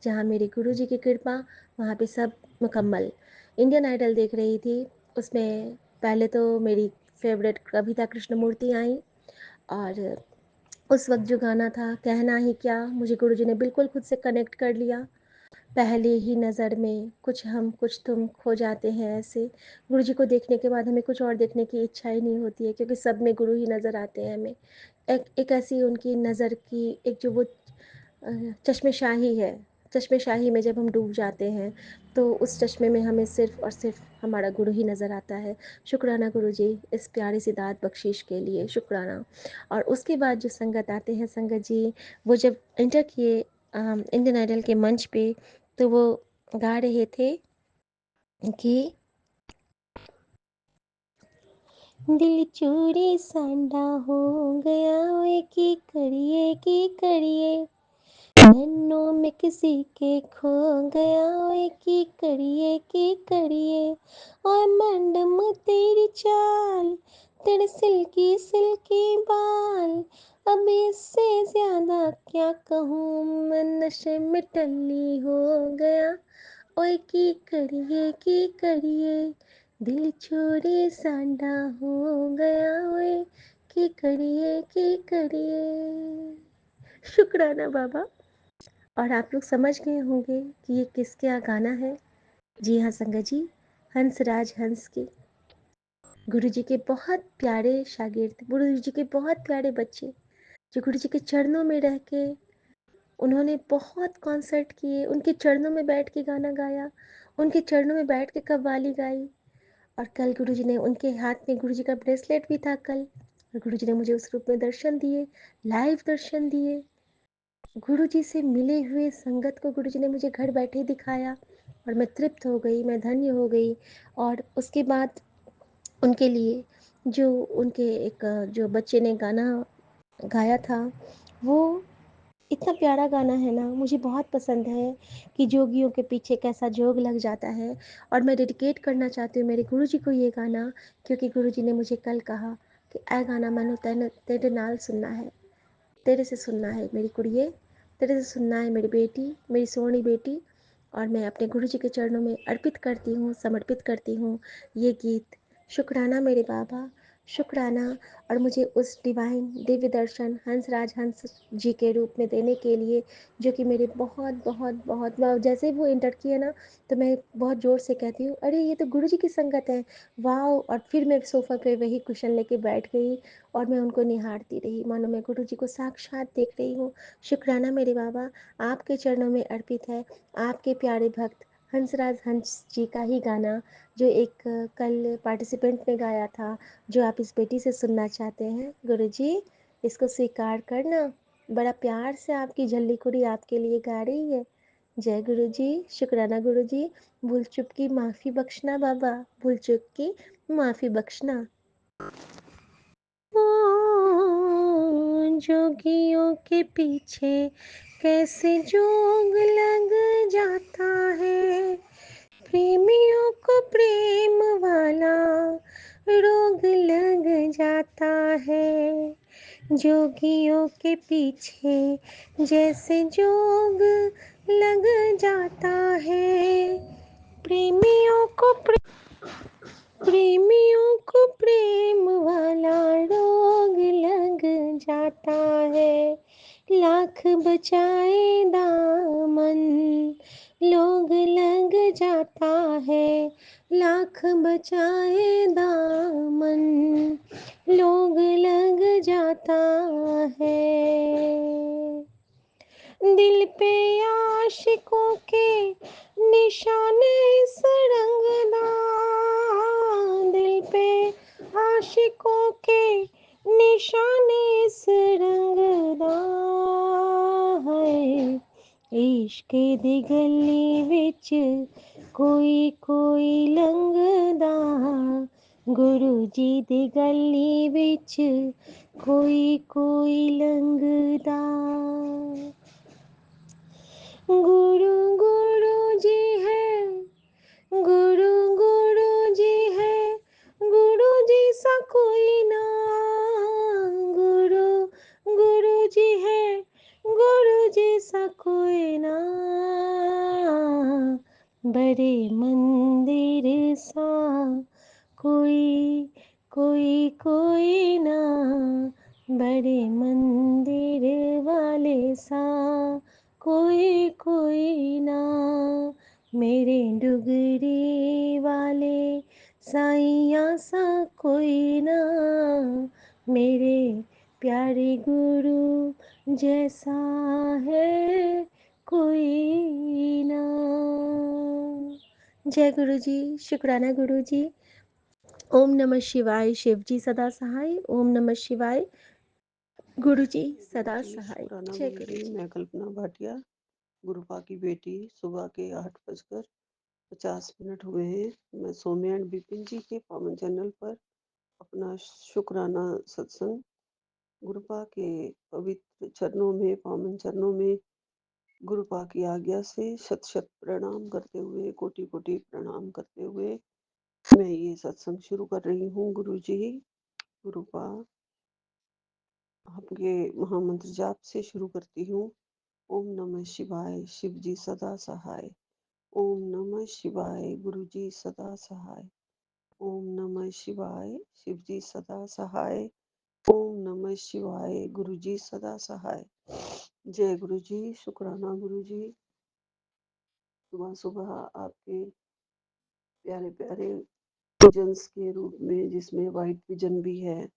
जहाँ मेरे गुरुजी की कृपा वहाँ पे सब मुकम्मल। इंडियन आइडल देख रही थी, उसमें पहले तो मेरी फेवरेट कविता कृष्णमूर्ति आई, और उस वक्त जो गाना था कहना ही क्या, मुझे गुरुजी ने बिल्कुल खुद से कनेक्ट कर लिया। पहले ही नज़र में कुछ हम कुछ तुम खो जाते हैं ऐसे। गुरुजी को देखने के बाद हमें कुछ और देखने की इच्छा ही नहीं होती है, क्योंकि सब में गुरु ही नज़र आते हैं हमें। एक ऐसी उनकी नज़र की एक जो वो चश्मे-शाही है, चश्मे-शाही में जब हम डूब जाते हैं तो उस चश्मे में हमें सिर्फ़ और सिर्फ़ हमारा गुरु ही नज़र आता है। शुक्राना गुरुजी इस प्यारी सी दात बख्शीश के लिए, शुक्राना। और उसके बाद जो संगत आते हैं, संगत जी वो जब एंटर किए इंडियन आइडल के मंच पे, तो वो गा रहे थे कि दिल चोरी सांडा हो गया वे की करिए नन्नों में किसी के खो गया वे की करिए और मैडम तेरी चाल तेरे सिल्की सिल्की बाल अब इससे ज्यादा क्या कहूँ मैं नशे में टल्ली हो गया ओए की करिए दिल चोरी सांडा हो गया ओए की करिए। शुक्राना बाबा। और आप लोग समझ गए होंगे कि ये किसका गाना है। जी हाँ संगत जी, हंसराज हंस के, गुरु जी के बहुत प्यारे शागिर्द, गुरु जी के बहुत प्यारे बच्चे, जो गुरु जी के चरणों में रह के उन्होंने बहुत कॉन्सर्ट किए, उनके चरणों में बैठ के गाना गाया, उनके चरणों में बैठ के कव्वाली गाई। और कल गुरुजी ने, उनके हाथ में गुरुजी का ब्रेसलेट भी था कल, और गुरुजी ने मुझे उस रूप में दर्शन दिए, लाइव दर्शन दिए। गुरुजी से मिले हुए संगत को गुरुजी ने मुझे घर बैठे दिखाया, और मैं तृप्त हो गई, मैं धन्य हो गई। और उसके बाद उनके लिए जो उनके एक जो बच्चे ने गाना गाया था, वो इतना प्यारा गाना है ना, मुझे बहुत पसंद है कि जोगियों के पीछे कैसा जोग लग जाता है। और मैं डेडिकेट करना चाहती हूँ मेरे गुरुजी को ये गाना, क्योंकि गुरुजी ने मुझे कल कहा कि ऐ गाना मैनू तेरे नाल सुनना है, तेरे से सुनना है मेरी कुड़िए, तेरे से सुनना है मेरी बेटी, मेरी सोहनी बेटी। और मैं अपने गुरुजी के चरणों में अर्पित करती हूँ, समर्पित करती हूँ ये गीत। शुक्राना मेरे बाबा, शुक्राना। और मुझे उस डिवाइन दिव्य दर्शन हंसराज हंस जी के रूप में देने के लिए, जो कि मेरे बहुत बहुत बहुत जैसे ही वो इंटर किए ना, तो मैं बहुत ज़ोर से कहती हूँ अरे ये तो गुरु जी की संगत है, वाह। और फिर मैं सोफ़ा पे वही कुशन लेके बैठ गई, और मैं उनको निहारती रही, मानो मैं गुरु जी को साक्षात देख रही हूँ। शुक्राना मेरे बाबा, आपके चरणों में अर्पित है आपके प्यारे भक्त हंसराज हंस जी का ही गाना, जो एक कल पार्टिसिपेंट ने गाया था, जो आप इस बेटी से सुनना चाहते हैं। गुरु जी इसको स्वीकार करना, बड़ा प्यार से आपकी झल्ली कुड़ी आपके लिए गा रही है। जय गुरु जी, शुक्राना गुरु जी। भूल चूक की माफ़ी बख्शना बाबा, भूल चूक की माफ़ी बख्शना। जोगियों के पीछे कैसे जोग लग जाता है, प्रेमियों को प्रेम वाला रोग लग जाता है। जोगियों के पीछे जैसे जोग लग जाता है, प्रेमियों को प्रेमियों को प्रेम वाला रोग लग जाता है। लाख बचाए दामन लोग लग जाता है, लाख बचाए दामन लोग लग जाता है। दिल पे आशिकों के निशाने सरंगदा, दिल पे आशिकों के निशाने सरंगदा है। इश्क दी गली विच कोई कोई लंघदा, गुरु जी दी गली विच कोई कोई लंघदा। गुरु गुरु जी है, गुरु गुरु जी है, गुरु जी सा कोई ना। गुरु गुरु जी है, गुरु जी सा कोई ना। बड़े मंदिर सा कोई कोई कोई ना, बड़े मंदिर वाले सा कोई कोई ना। मेरे डुगरी वाले साइया सा कोई ना, मेरे प्यारे गुरु जैसा है कोई ना। जय गुरु जी, शुक्राना गुरु जी। ओम नमः शिवाय, शिव जी सदा सहाय। ओम नमः शिवाय, गुरु जी जय गुरु सदा जी, सहाय। शुक्राना जय गुरु गुरु जी। जी। मैं कल्पना भाटिया, गुरुपा की बेटी। सुबह के 8:50 हुए हैं। मैं सौम्या एंड बिपिन जी के पावन चैनल पर अपना शुक्राना सत्संग गुरुपा के पवित्र चरणों में, पावन चरणों में गुरुपा की आज्ञा से शत शत प्रणाम करते हुए, कोटि कोटि प्रणाम करते हुए मैं ये सत्संग शुरू कर रही हूँ। गुरु जी, गुरुपा आपके महामंत्र जाप से शुरू करती हूँ। ओम नमः शिवाय, शिव जी सदा सहाय। ओम नमः शिवाय, गुरु जी सदा सहाय। ओम नमः शिवाय, शिव जी सदा सहाय। ओम नमः शिवाय, गुरु जी सदा सहाय। जय गुरु जी, शुक्राना गुरु जी। सुबह सुबह आपके प्यारे प्यारे विजन्स के रूप में, जिसमें वाइट विजन भी है,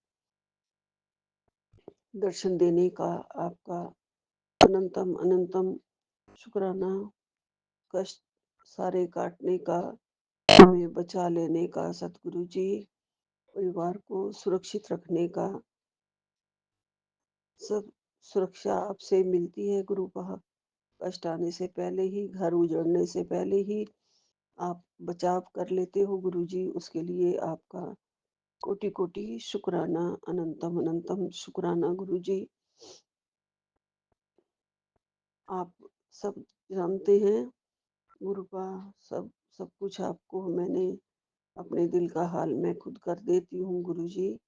दर्शन देने का आपका अनंतम अनंतम शुक्राना। कष्ट सारे काटने का, हमें बचा लेने का सतगुरु जी, परिवार को सुरक्षित रखने का, सब सुरक्षा आपसे मिलती है गुरुपा। कष्ट आने से पहले ही, घर उजड़ने से पहले ही आप बचाव कर लेते हो गुरु जी। उसके लिए आपका कोटि कोटि शुक्राना, अनंतम अनंतम शुक्राना गुरु जी। आप सब जानते हैं गुरुपा, सब सब कुछ आपको मैंने अपने दिल का हाल मैं खुद कर देती हूँ गुरु जी।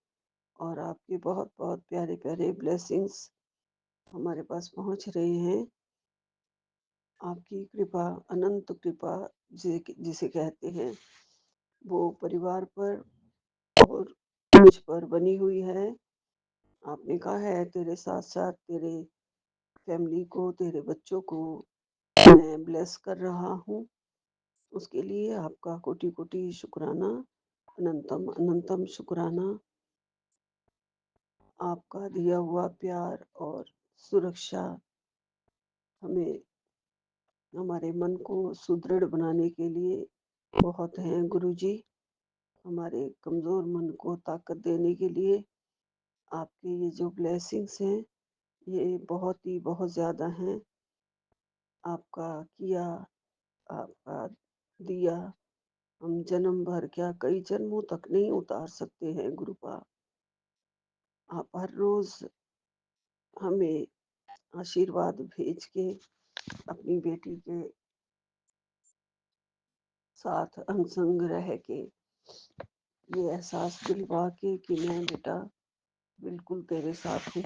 और आपके बहुत बहुत प्यारे प्यारे ब्लेसिंग्स हमारे पास पहुँच रहे हैं। आपकी कृपा, अनंत कृपा जिसे कहते हैं, वो परिवार पर और मुझ पर बनी हुई है। आपने कहा है, तेरे साथ साथ तेरे फैमिली को, तेरे बच्चों को मैं ब्लेस कर रहा हूँ। उसके लिए आपका कोटि कोटि शुक्राना, अनंतम अनंतम शुक्राना। आपका दिया हुआ प्यार और सुरक्षा हमें, हमारे मन को सुदृढ़ बनाने के लिए बहुत हैं गुरु जी। हमारे कमज़ोर मन को ताकत देने के लिए आपके ये जो ब्लेसिंग्स हैं, ये बहुत ही बहुत ज़्यादा हैं। आपका किया, आपका दिया, हम जन्म भर क्या कई जन्मों तक नहीं उतार सकते हैं गुरुपा। आप हर रोज हमें आशीर्वाद भेज के अपनी बेटी के साथ अंग संग रह के ये एहसास दिलवा के कि मैं बेटा बिल्कुल तेरे साथ हूँ।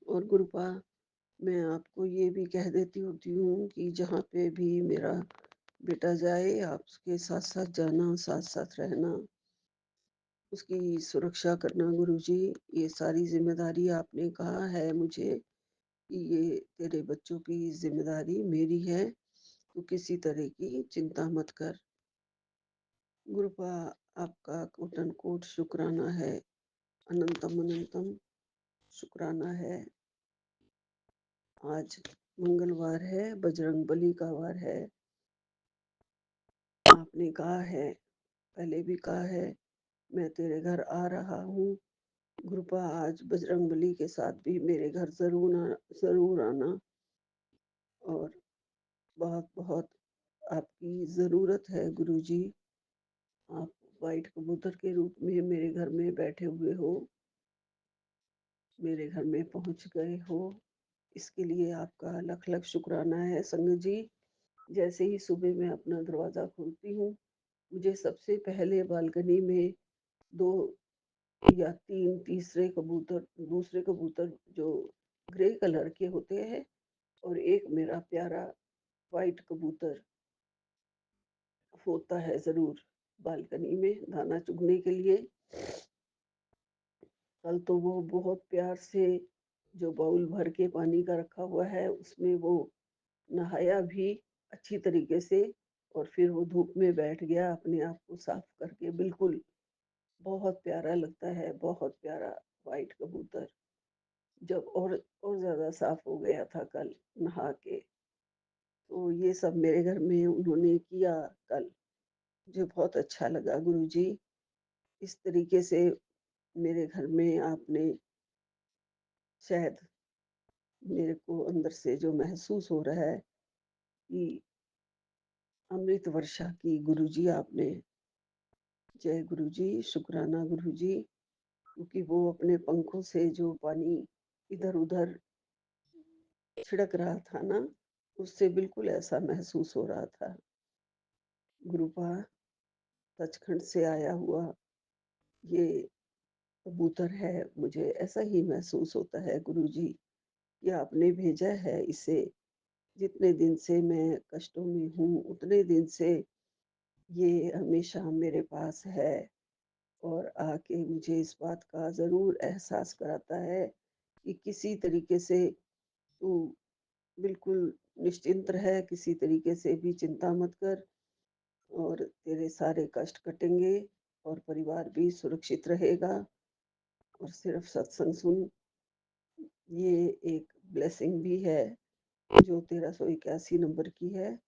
और गुरुपा, मैं आपको ये भी कह देती होती हूँ कि जहाँ पे भी मेरा बेटा जाए आप उसके साथ साथ जाना, साथ साथ रहना, उसकी सुरक्षा करना। गुरुजी, ये सारी जिम्मेदारी आपने कहा है मुझे कि ये तेरे बच्चों की जिम्मेदारी मेरी है, तो किसी तरह की चिंता मत कर। गुरुपा, आपका कोटन कोट शुक्राना है, अनंतम अनंतम शुक्राना है। आज मंगलवार है, बजरंग बली का वार है। आपने कहा है, पहले भी कहा है, मैं तेरे घर आ रहा हूँ। गुरुपा, आज बजरंग बली के साथ भी मेरे घर जरूर आना। और बहुत बहुत आपकी ज़रूरत है गुरुजी। आप वाइट कबूतर के रूप में मेरे घर में बैठे हुए हो, मेरे घर में पहुंच गए हो, इसके लिए आपका लख लख शुक्राना है संगत जी। जैसे ही सुबह मैं अपना दरवाज़ा खोलती हूँ, मुझे सबसे पहले बालकनी में दो या तीन तीसरे कबूतर, दूसरे कबूतर जो ग्रे कलर के होते हैं, और एक मेरा प्यारा वाइट कबूतर होता है ज़रूर बालकनी में दाना चुगने के लिए। कल तो वो बहुत प्यार से जो बाउल भर के पानी का रखा हुआ है उसमें वो नहाया भी अच्छी तरीके से, और फिर वो धूप में बैठ गया अपने आप को साफ करके। बिल्कुल बहुत प्यारा लगता है, बहुत प्यारा वाइट कबूतर। जब और ज्यादा साफ हो गया था कल नहा के। तो ये सब मेरे घर में उन्होंने किया कल, मुझे बहुत अच्छा लगा गुरुजी। इस तरीके से मेरे घर में आपने शायद, मेरे को अंदर से जो महसूस हो रहा है कि अमृत वर्षा की गुरुजी आपने। जय गुरुजी, शुक्राना गुरुजी, क्योंकि वो अपने पंखों से जो पानी इधर उधर छिड़क रहा था ना, उससे बिल्कुल ऐसा महसूस हो रहा था। गुरुपा, सचखंड से आया हुआ ये कबूतर है, मुझे ऐसा ही महसूस होता है गुरुजी कि आपने भेजा है इसे। जितने दिन से मैं कष्टों में हूँ उतने दिन से ये हमेशा मेरे पास है, और आके मुझे इस बात का ज़रूर एहसास कराता है कि किसी तरीके से तू बिल्कुल निश्चिंत रह, किसी तरीके से भी चिंता मत कर, और तेरे सारे कष्ट कटेंगे और परिवार भी सुरक्षित रहेगा। और सिर्फ सत्संग सुन, ये एक ब्लेसिंग भी है जो 1381 नंबर की है।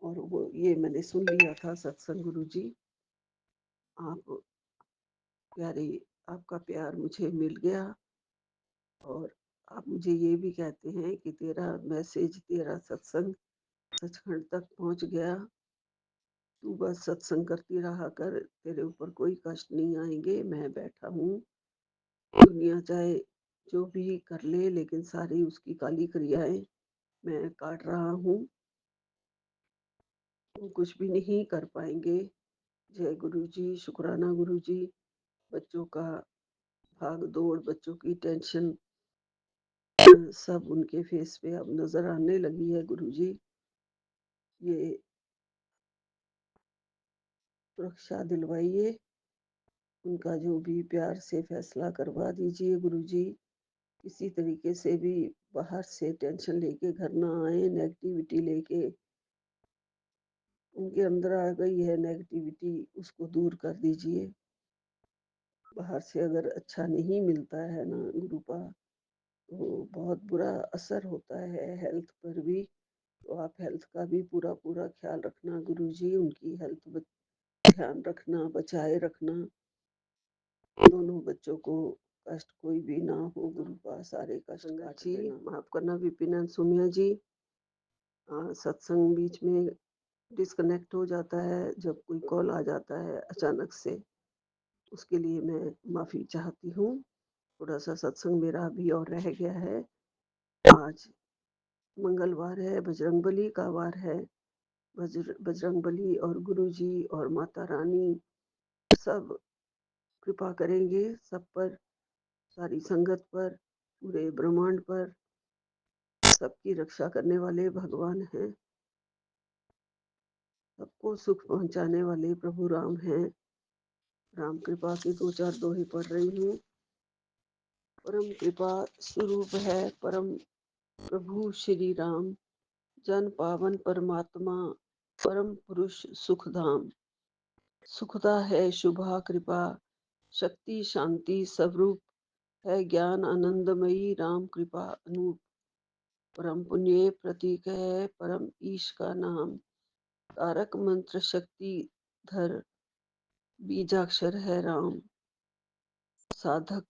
और वो ये मैंने सुन लिया था सत्संग गुरुजी। आप प्यारे, आपका प्यार मुझे मिल गया, और आप मुझे ये भी कहते हैं कि तेरा मैसेज, तेरा सत्संग सचखंड तक पहुंच गया। तू बस सत्संग करती रहा कर, तेरे ऊपर कोई कष्ट नहीं आएंगे। मैं बैठा हूँ, दुनिया चाहे जो भी कर ले, लेकिन सारी उसकी काली क्रियाएं मैं काट रहा हूँ, वो कुछ भी नहीं कर पाएंगे। जय गुरु जी, शुक्राना गुरु जी। बच्चों का भाग दौड़, बच्चों की टेंशन, सब उनके फेस पे अब नजर आने लगी है गुरु जी। ये सुरक्षा दिलवाइए, उनका जो भी प्यार से फैसला करवा दीजिए गुरु जी। किसी तरीके से भी बाहर से टेंशन लेके घर ना आए, नेगेटिविटी लेके। उनके अंदर आ गई है नेगेटिविटी, उसको दूर कर दीजिए। बाहर से अगर अच्छा नहीं मिलता है ना गुरुपा, तो बहुत बुरा असर होता है हेल्थ पर भी। तो आप हेल्थ का भी पूरा पूरा ख्याल रखना गुरुजी, उनकी हेल्थ ध्यान रखना, बचाए रखना दोनों बच्चों को। कष्ट कोई भी ना हो गुरुपा, सारे कष्ट काट देना। माफ करना विपिन एंड सुमिया जी। सत्संग बीच में डिस्कनेक्ट हो जाता है जब कोई कॉल आ जाता है अचानक से, उसके लिए मैं माफी चाहती हूँ। थोड़ा सा सत्संग मेरा अभी और रह गया है। आज मंगलवार है, बजरंगबली का वार है। बजरंगबली और गुरुजी और माता रानी सब कृपा करेंगे सब पर, सारी संगत पर, पूरे ब्रह्मांड पर। सबकी रक्षा करने वाले भगवान हैं, सबको सुख पहुंचाने वाले प्रभु राम हैं। राम कृपा की दो चार दोहे पढ़ रही हूँ। परम कृपा स्वरूप है परम प्रभु श्री राम, जन पावन परमात्मा, परम पुरुष सुखधाम। सुखदा है शुभा कृपा, शक्ति शांति स्वरूप, है ज्ञान आनंदमयी राम कृपा अनूप। परम पुण्य प्रतीक है परम ईश का नाम, तारक मंत्र शक्ति धर, बीजाक्षर है राम। साधक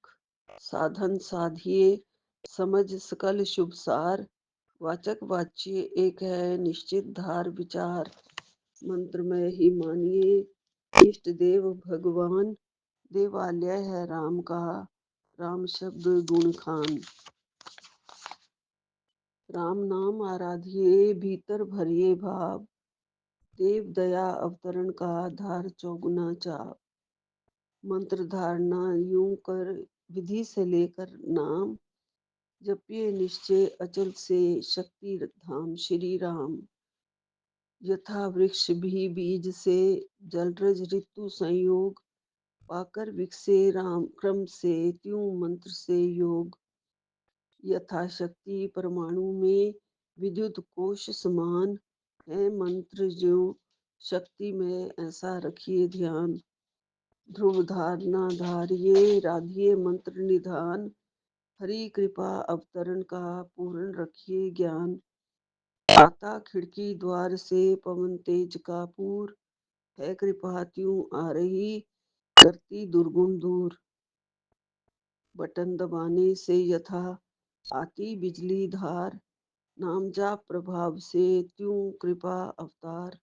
साधन साधिए, समझ सकल शुभ सार, वाचक वाच्य एक है निश्चित धार विचार। मंत्र में ही मानिए इष्ट देव भगवान, देवालय है राम का, राम शब्द गुण खान। राम नाम आराधिए भीतर भरिए भाव, देव दया अवतरण का धार चौगुना चाव। मंत्र धारणा यूं कर विधि से लेकर नाम, जपिए निश्चय अचल से शक्ति धाम श्री राम। यथा वृक्ष भी बीज से, जलरज ऋतु संयोग, पाकर विकसे राम क्रम से, त्यों मंत्र से योग। यथा शक्ति परमाणु में, विद्युत कोश समान, है मंत्र ज्यों शक्ति में, ऐसा रखिए ध्यान। ध्रुव धारणा धारिये राधिये मंत्र निधान, हरि कृपा अवतरण का पूर्ण रखिए ज्ञान। आता खिड़की द्वार से पवन तेज का पूर, है कृपा त्यों आ रही करती दुर्गुण दूर। बटन दबाने से यथा आती बिजली धार, नाम जाप प्रभाव से त्यों कृपा अवतार।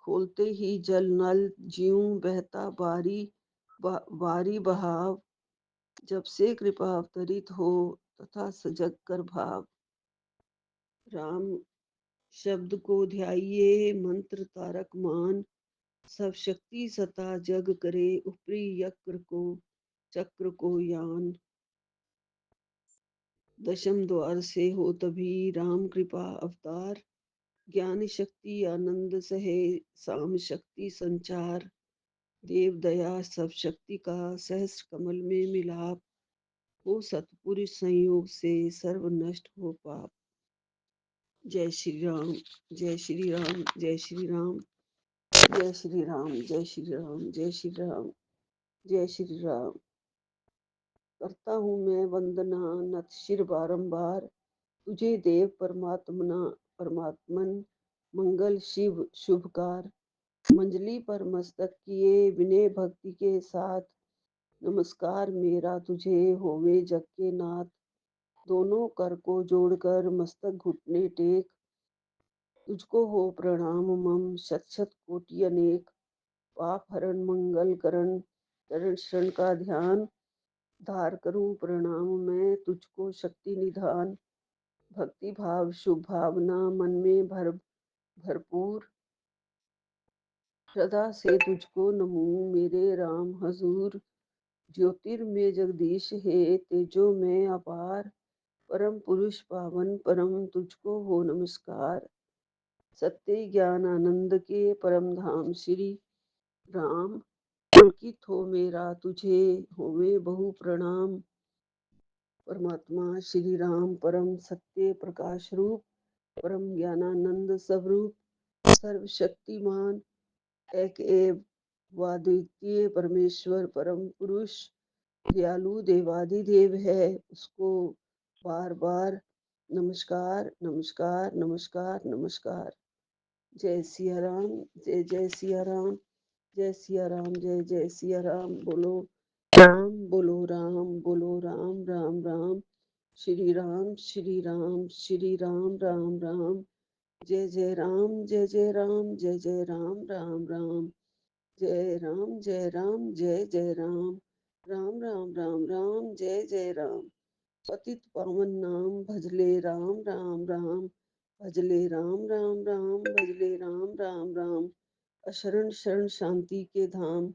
खोलते ही जल नल ज्यों बहता बारी बहाव, जब से कृपा अवतरित हो तथा सजग कर भाव। राम शब्द को ध्याइये मंत्र तारक मान, सब शक्ति सता जग करे ऊपरी यक्र को, चक्र को यान। दशम द्वार से हो तभी राम कृपा अवतार, ज्ञान शक्ति आनंद सहे साम शक्ति संचार। देव दया सब शक्ति का सहस्र कमल में मिलाप, हो सतपुरुष संयोग से सर्व नष्ट हो पाप। जय श्री राम, जय श्री राम, जय श्री राम, जय श्री राम, जय श्री राम, जय श्री राम, जय श्री राम। करता हूँ मैं वंदना नत शिर बारंबार, तुझे देव परमात्मन मंगल शिव शुभकार। मंजली पर मस्तक किए विनय भक्ति के साथ, नमस्कार मेरा तुझे होवे जग के नाथ। दोनों कर को जोड़कर मस्तक घुटने टेक, तुझको हो प्रणाम मम शत शत कोटि अनेक। पाप हरण मंगल करण चरण शरण का ध्यान, धार करूं प्रणाम मैं तुझको शक्ति निधान। भक्ति भाव शुभ भावना मन में भरपूर, सदा से तुझको नमूं मेरे राम हजूर। ज्योतिर्मय जगदीश है तेजो में अपार, परम पुरुष पावन परम तुझको हो नमस्कार। सत्य ज्ञान आनंद के परम धाम श्री राम, पुलकित हो मेरा तुझे होवे बहु प्रणाम। परमात्मा श्री राम परम सत्य प्रकाश रूप, परम ज्ञानानंद स्वरूप, सर्वशक्तिमान एक एव द्वितीय परमेश्वर परम पुरुष, दयालु देवादिदेव है, उसको बार बार नमस्कार नमस्कार नमस्कार नमस्कार। जय सिया राम, जय जय सिया राम, जय सिया राम, जय जय सिया राम। बोलो राम बोलो राम बोलो राम राम राम। श्री राम श्री राम श्री राम राम राम। जय जय राम जय जय राम जय जय राम राम राम। जय राम जय राम जय जय राम। राम राम राम राम जय जय राम। पतित पावन नाम भजले राम राम राम। भजले राम राम राम भजले राम राम राम। अशरण शरण शांति के धाम,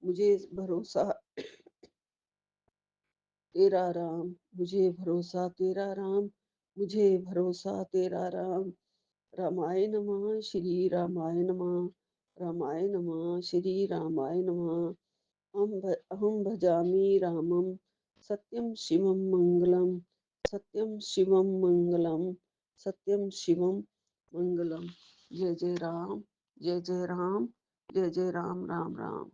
मुझे भरोसा तेरा राम। मुझे भरोसा तेरा राम। मुझे भरोसा तेरा राम। रामाय नमः श्री रामाय नमः। रामाय नमः श्री रामाय नमः। अहं भजामि रामं सत्यं शिवं मंगलम। सत्यं शिवं मंगलम। सत्यं शिवं मंगलम। जय जय राम जय जय राम जय जय राम राम राम।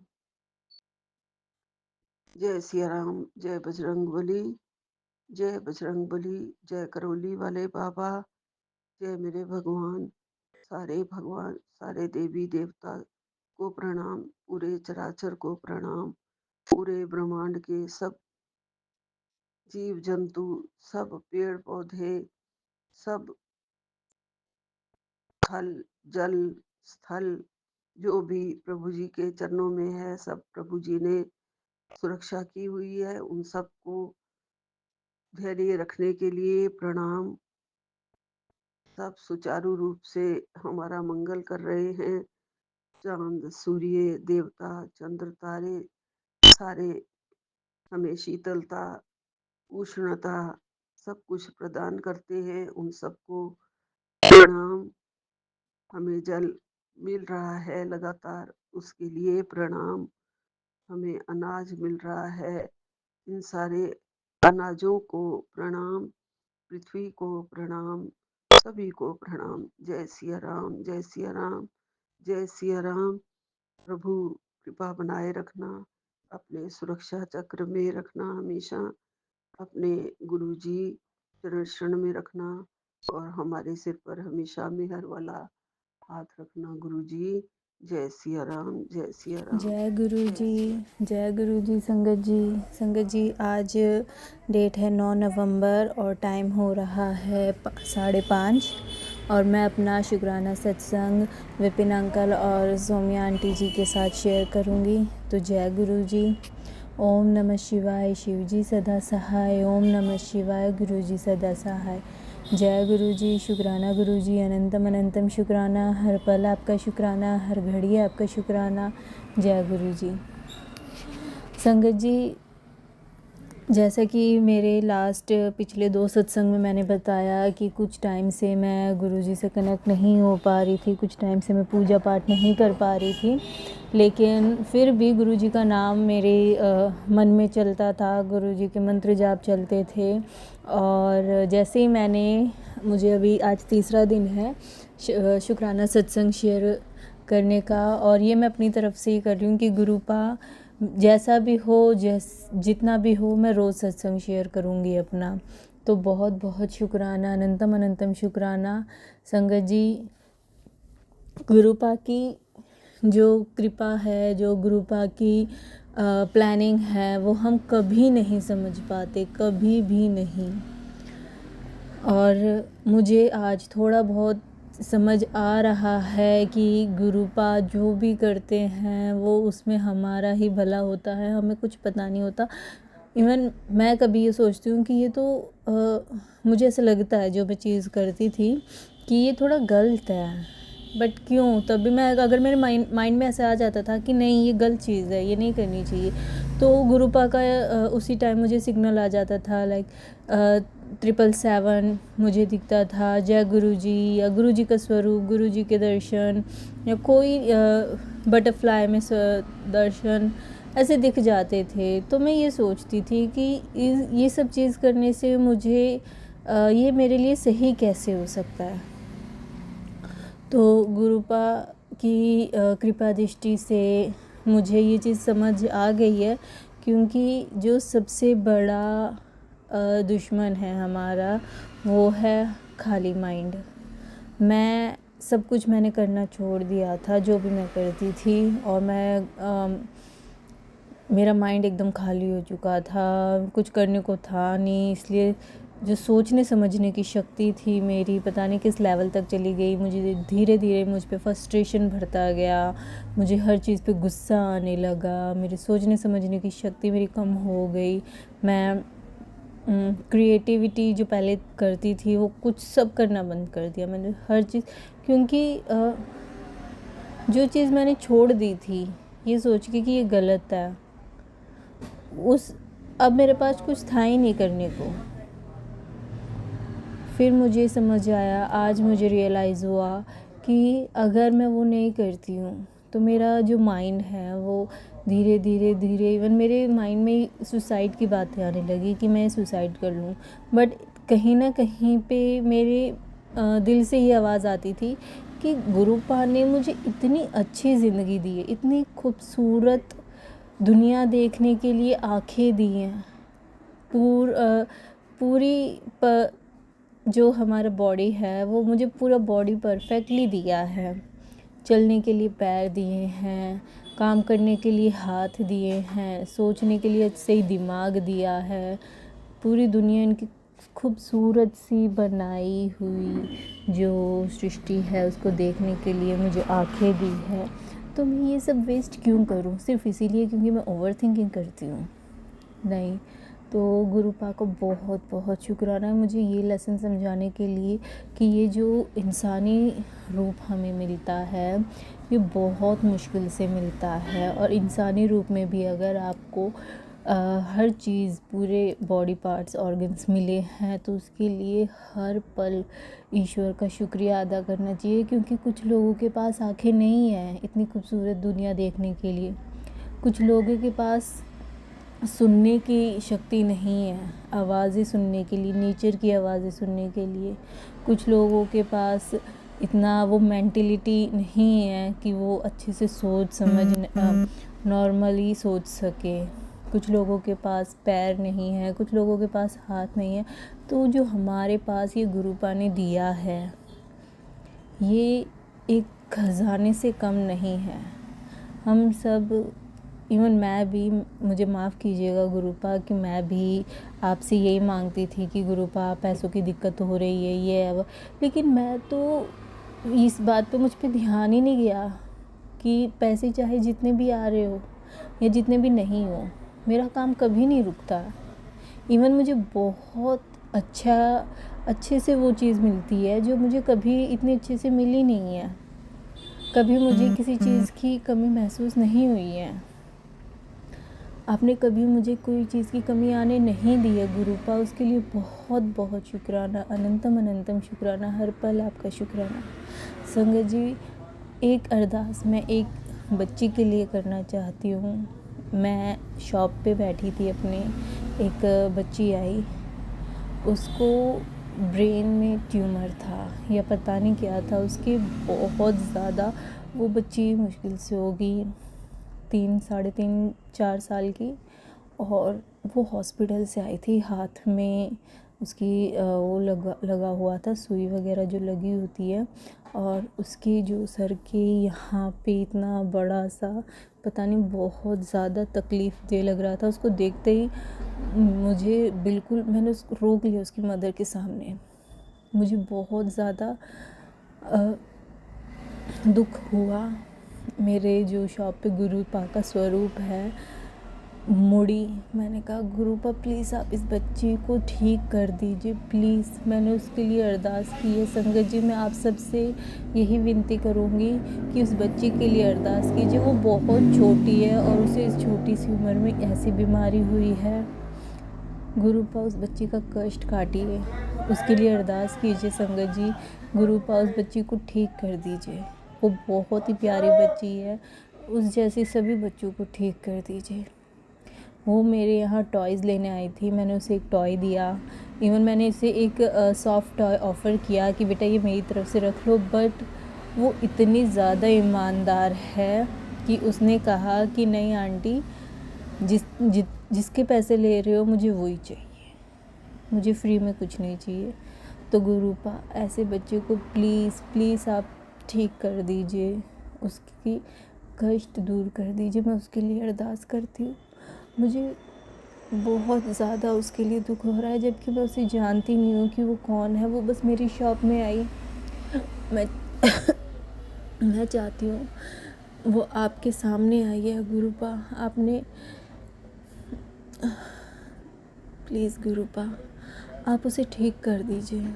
जय सिया राम जय बजरंग बली। जय बजरंग बली। जय करौली वाले बाबा। जय मेरे भगवान। सारे भगवान सारे देवी देवता को प्रणाम। पूरे चराचर को प्रणाम। पूरे ब्रह्मांड के सब जीव जंतु, सब पेड़ पौधे, सब थल जल स्थल जो भी प्रभु जी के चरणों में है, सब प्रभु जी ने सुरक्षा की हुई है। उन सबको धैर्य रखने के लिए प्रणाम। सब सुचारू रूप से हमारा मंगल कर रहे हैं। चांद सूर्य देवता चंद्र तारे सारे हमें शीतलता उष्णता सब कुछ प्रदान करते हैं। उन सबको प्रणाम। हमें जल मिल रहा है लगातार, उसके लिए प्रणाम। हमें अनाज मिल रहा है, इन सारे अनाजों को प्रणाम। पृथ्वी को प्रणाम। सभी को प्रणाम। जय सिया राम जय सिया राम जय सिया राम। प्रभु कृपा बनाए रखना, अपने सुरक्षा चक्र में रखना, हमेशा अपने गुरु जी चरण शरण में रखना और हमारे सिर पर हमेशा मेहर वाला हाथ रखना। गुरु जी जय सिया राम जय सिया राम जय गुरु जय जी। सिया। जय गुरु जी। संगत जी आज डेट है 9 नवंबर और टाइम हो रहा है 5:30 और मैं अपना शुक्राना सत्संग विपिन अंकल और सौम्या आंटी जी के साथ शेयर करूँगी। तो जय गुरु जी। ओम नमः शिवाय। शिव जी सदा सहाय। ओम नमः शिवाय। गुरु जी सदा सहाय। जय गुरु जी। शुक्राना गुरु जी। अनंतम अनंतम शुक्राना। हर पल आपका शुक्राना, हर घड़ी आपका शुक्राना। जय गुरु जी। संगत जी, जैसा कि मेरे लास्ट पिछले 2 सत्संग में मैंने बताया कि कुछ टाइम से मैं गुरुजी से कनेक्ट नहीं हो पा रही थी, कुछ टाइम से मैं पूजा पाठ नहीं कर पा रही थी, लेकिन फिर भी गुरुजी का नाम मेरे मन में चलता था, गुरुजी के मंत्र जाप चलते थे। और जैसे ही मुझे अभी आज तीसरा दिन है शुक्राना सत्संग शेयर करने का, और ये मैं अपनी तरफ से ही कर रही हूँ कि गुरुपा जैसा भी हो, जितना भी हो, मैं रोज़ सत्संग शेयर करूँगी अपना। तो बहुत बहुत शुक्राना, अनंतम अनंतम शुक्राना संगत जी। गुरुपा की जो कृपा है, जो गुरुपा की प्लानिंग है, वो हम कभी नहीं समझ पाते, कभी भी नहीं। और मुझे आज थोड़ा बहुत समझ आ रहा है कि गुरुपा जो भी करते हैं वो उसमें हमारा ही भला होता है, हमें कुछ पता नहीं होता। इवन मैं कभी ये सोचती हूँ कि ये तो मुझे ऐसा लगता है जो मैं चीज़ करती थी कि ये थोड़ा गलत है, बट क्यों, तभी मैं अगर मेरे माइंड में ऐसा आ जाता था कि नहीं ये गलत चीज़ है, ये नहीं करनी चाहिए, तो गुरुपा का उसी टाइम मुझे सिग्नल आ जाता था, लाइक 777 मुझे दिखता था, जय गुरु जी या गुरु जी का स्वरूप, गुरु जी के दर्शन या कोई बटरफ्लाई में दर्शन ऐसे दिख जाते थे। तो मैं ये सोचती थी कि ये सब चीज़ करने से मुझे ये मेरे लिए सही कैसे हो सकता है। तो गुरुपा की कृपा दृष्टि से मुझे ये चीज़ समझ आ गई है, क्योंकि जो सबसे बड़ा दुश्मन है हमारा वो है खाली माइंड। मैं सब कुछ करना छोड़ दिया था जो भी मैं करती थी, और मैं मेरा माइंड एकदम खाली हो चुका था, कुछ करने को था नहीं, इसलिए जो सोचने समझने की शक्ति थी मेरी पता नहीं किस लेवल तक चली गई। मुझे धीरे धीरे मुझ पे फ्रस्ट्रेशन भरता गया, मुझे हर चीज़ पे गुस्सा आने लगा, मेरे सोचने समझने की शक्ति मेरी कम हो गई। मैं क्रिएटिविटी जो पहले करती थी वो कुछ सब करना बंद कर दिया मैंने, हर चीज़। क्योंकि जो चीज़ मैंने छोड़ दी थी ये सोच के कि ये गलत है, अब मेरे पास कुछ था ही नहीं करने को। फिर मुझे समझ आया, आज मुझे रियलाइज़ हुआ कि अगर मैं वो नहीं करती हूँ तो मेरा जो माइंड है वो धीरे धीरे धीरे इवन मेरे माइंड में सुसाइड की बातें आने लगी कि मैं सुसाइड कर लूँ। बट कहीं ना कहीं पे मेरे दिल से ये आवाज़ आती थी कि गुरुपा ने मुझे इतनी अच्छी ज़िंदगी दी है, इतनी खूबसूरत दुनिया देखने के लिए आँखें दी हैं, पूरी जो हमारा बॉडी है वो मुझे पूरा बॉडी परफेक्टली दिया है, चलने के लिए पैर दिए हैं, काम करने के लिए हाथ दिए हैं, सोचने के लिए सही दिमाग दिया है, पूरी दुनिया इनकी खूबसूरत सी बनाई हुई जो सृष्टि है उसको देखने के लिए मुझे आँखें दी है। तो मैं ये सब वेस्ट क्यों करूँ सिर्फ इसीलिए क्योंकि मैं ओवर थिंकिंग करती हूँ? नहीं। तो गुरुपा को बहुत बहुत शुक्राना है मुझे ये लेसन समझाने के लिए कि ये जो इंसानी रूप हमें मिलता है ये बहुत मुश्किल से मिलता है, और इंसानी रूप में भी अगर आपको हर चीज़ पूरे बॉडी पार्ट्स ऑर्गन्स मिले हैं तो उसके लिए हर पल ईश्वर का शुक्रिया अदा करना चाहिए। क्योंकि कुछ लोगों के पास आँखें नहीं हैं इतनी खूबसूरत दुनिया देखने के लिए, कुछ लोगों के पास सुनने की शक्ति नहीं है, आवाज़ें सुनने के लिए, नेचर की आवाज़ें सुनने के लिए, कुछ लोगों के पास इतना वो मेंटलिटी नहीं है कि वो अच्छे से सोच समझ नॉर्मली सोच सके, कुछ लोगों के पास पैर नहीं है, कुछ लोगों के पास हाथ नहीं है। तो जो हमारे पास ये गुरुपा ने दिया है ये एक खजाने से कम नहीं है। हम सब, इवन मैं भी, मुझे माफ़ कीजिएगा गुरुपा कि मैं भी आपसे यही मांगती थी कि गुरुपा पैसों की दिक्कत हो रही है ये है वो, लेकिन मैं तो इस बात पे मुझ पे ध्यान ही नहीं गया कि पैसे चाहे जितने भी आ रहे हो या जितने भी नहीं हो मेरा काम कभी नहीं रुकता। इवन मुझे बहुत अच्छे से वो चीज़ मिलती है जो मुझे कभी इतने अच्छे से मिली नहीं है, कभी मुझे किसी चीज़ की कमी महसूस नहीं हुई है। आपने कभी मुझे कोई चीज़ की कमी आने नहीं दी है गुरुपा, उसके लिए बहुत बहुत शुक्राना, अनंतम अनंतम शुक्राना, हर पल आपका शुक्राना। संगत जी, एक अरदास मैं एक बच्ची के लिए करना चाहती हूँ। मैं शॉप पे बैठी थी अपने, एक बच्ची आई, उसको ब्रेन में ट्यूमर था या पता नहीं क्या था उसके, बहुत ज़्यादा। वो बच्ची मुश्किल से होगी 3, 3.5, 4 साल की, और वो हॉस्पिटल से आई थी, हाथ में उसकी वो लगा हुआ था, सुई वगैरह जो लगी होती है, और उसके जो सर के यहाँ पे इतना बड़ा सा, पता नहीं बहुत ज़्यादा तकलीफ़ दे लग रहा था। उसको देखते ही मुझे बिल्कुल, मैंने उसको रोक लिया उसकी मदर के सामने। मुझे बहुत ज़्यादा दुख हुआ। मेरे जो शॉप पे गुरुपा का स्वरूप है मुड़ी, मैंने कहा गुरुपा प्लीज़ आप इस बच्ची को ठीक कर दीजिए प्लीज़। मैंने उसके लिए अरदास की है। संगत जी, मैं आप सबसे यही विनती करूँगी कि उस बच्ची के लिए अरदास कीजिए। वो बहुत छोटी है और उसे इस छोटी सी उम्र में ऐसी बीमारी हुई है। गुरुपा उस बच्ची का कष्ट काटिए, उसके लिए अरदास कीजिए संगत जी। गुरुपा उस बच्ची को ठीक कर दीजिए, वो बहुत ही प्यारी बच्ची है, उस जैसी सभी बच्चों को ठीक कर दीजिए। वो मेरे यहाँ टॉयज़ लेने आई थी, मैंने उसे एक टॉय दिया, इवन मैंने इसे एक सॉफ्ट टॉय ऑफ़र किया कि बेटा ये मेरी तरफ से रख लो, बट वो इतनी ज़्यादा ईमानदार है कि उसने कहा कि नहीं आंटी, जिसके पैसे ले रहे हो मुझे वही चाहिए, मुझे फ्री में कुछ नहीं चाहिए। तो गुरुपा ऐसे बच्चे को प्लीज़ प्लीज़ आप ठीक कर दीजिए, उसकी कष्ट दूर कर दीजिए, मैं उसके लिए अरदास करती हूँ। मुझे बहुत ज़्यादा उसके लिए दुख हो रहा है, जबकि मैं उसे जानती नहीं हूँ कि वो कौन है। वो बस मेरी शॉप में आई। मैं मैं चाहती हूँ वो आपके सामने आई है गुरुपा। आपने प्लीज़ गुरुपा आप उसे ठीक कर दीजिए।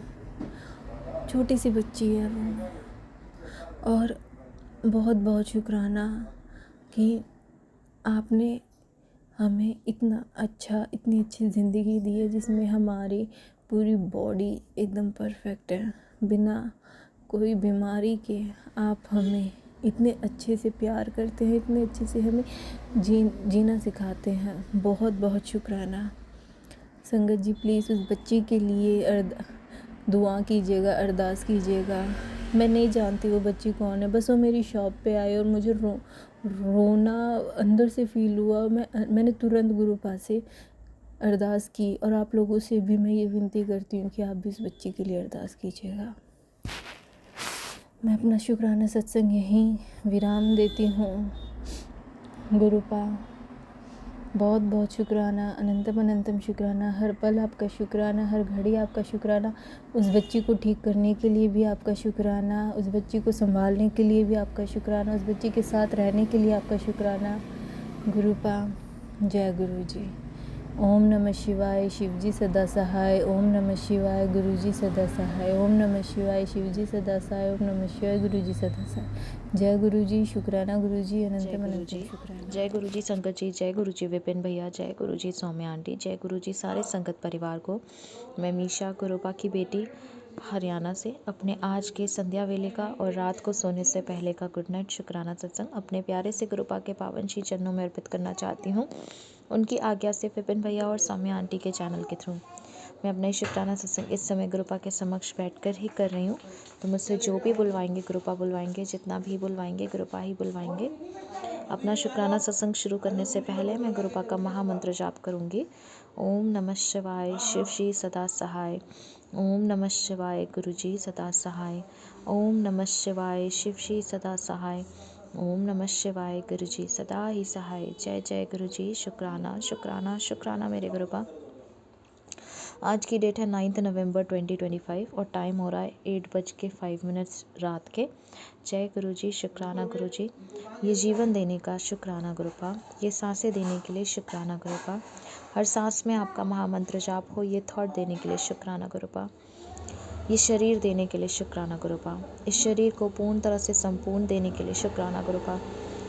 छोटी सी बच्ची है वो। और बहुत बहुत शुक्राना कि आपने हमें इतनी अच्छी ज़िंदगी दी है, जिसमें हमारी पूरी बॉडी एकदम परफेक्ट है, बिना कोई बीमारी के। आप हमें इतने अच्छे से प्यार करते हैं, इतने अच्छे से हमें जीना सिखाते हैं। बहुत बहुत शुक्राना। संगत जी प्लीज़ उस बच्ची के लिए दुआ कीजिएगा, अरदास कीजिएगा। मैं नहीं जानती वो बच्ची कौन है, बस वो मेरी शॉप पे आई और मुझे रोना अंदर से फ़ील हुआ। मैंने तुरंत गुरुपा से अरदास की, और आप लोगों से भी मैं ये विनती करती हूँ कि आप भी इस बच्ची के लिए अरदास कीजिएगा। मैं अपना शुक्राना सत्संग यहीं विराम देती हूँ। गुरुपा बहुत बहुत शुक्राना, अनंतम अनंतम शुक्राना। हर पल आपका शुक्राना, हर घड़ी आपका शुक्राना। उस बच्ची को ठीक करने के लिए भी आपका शुक्राना, उस बच्ची को संभालने के लिए भी आपका शुक्राना, उस बच्ची के साथ रहने के लिए आपका शुक्राना। गुरुपा जय गुरु जी। ओम नमः शिवाय, शिवजी सदा सहाय। ओम नमः शिवाय, गुरुजी सदा सहाय। ओम नमः शिवाय, शिवजी सदा सहाय। ओम नमः शिवाय, गुरुजी सदा सहाय। जय गुरुजी, शुक्राना गुरुजी, जय अनंतम गुरु अनंतम जी। शुक्राना। जय गुरु जी संगत जी, जय गुरु जी विपिन भैया, जय गुरु जी सौम्या आंटी, जय गुरु जी सारे संगत परिवार को। मैं मीशा गुरुपा की बेटी हरियाणा से अपने आज के संध्या वेले का और रात को सोने से पहले का गुड नाइट शुक्राना सत्संग अपने प्यारे से गुरुपा के पावन श्री चरणों में अर्पित करना चाहती हूँ, उनकी आज्ञा से विपिन भैया और सौम्या आंटी के चैनल के थ्रू। मैं अपना शुक्राना सत्संग इस समय गुरुपा के समक्ष बैठकर ही कर रही हूँ। तो मुझसे जो भी बुलवाएंगे गुरुपा बुलवाएंगे, जितना भी बुलवाएंगे गुरुपा ही बुलवाएंगे। अपना शुक्राना सत्संग शुरू करने से पहले मैं गुरुपा का महामंत्र जाप करूंगी। ओम नमः शिवाय, शिव जी सदा सहाय। ओम नमः शिवाय, गुरु जी सदा सहाय। ओम नमः शिवाय, शिव जी सदा सहाय। ओम नमः शिवाय, गुरु जी सदा ही सहाय। जय जय गुरु जी। शुक्राना शुक्राना शुक्राना मेरे गुरुपा। आज की डेट है 9 नवंबर 2025 और टाइम हो रहा है 8:05 रात के। जय गुरु जी, शुक्राना गुरु जी। ये जीवन देने का शुक्राना गुरुपा, ये सांसें देने के लिए शुक्राना गुरुपा, हर सांस में आपका महामंत्र जाप हो ये थॉट देने के लिए शुक्राना गुरुपा, ये शरीर देने के लिए शुक्राना गुरुपा, इस शरीर को पूर्ण तरह से संपूर्ण देने के लिए शुक्राना गुरुपा,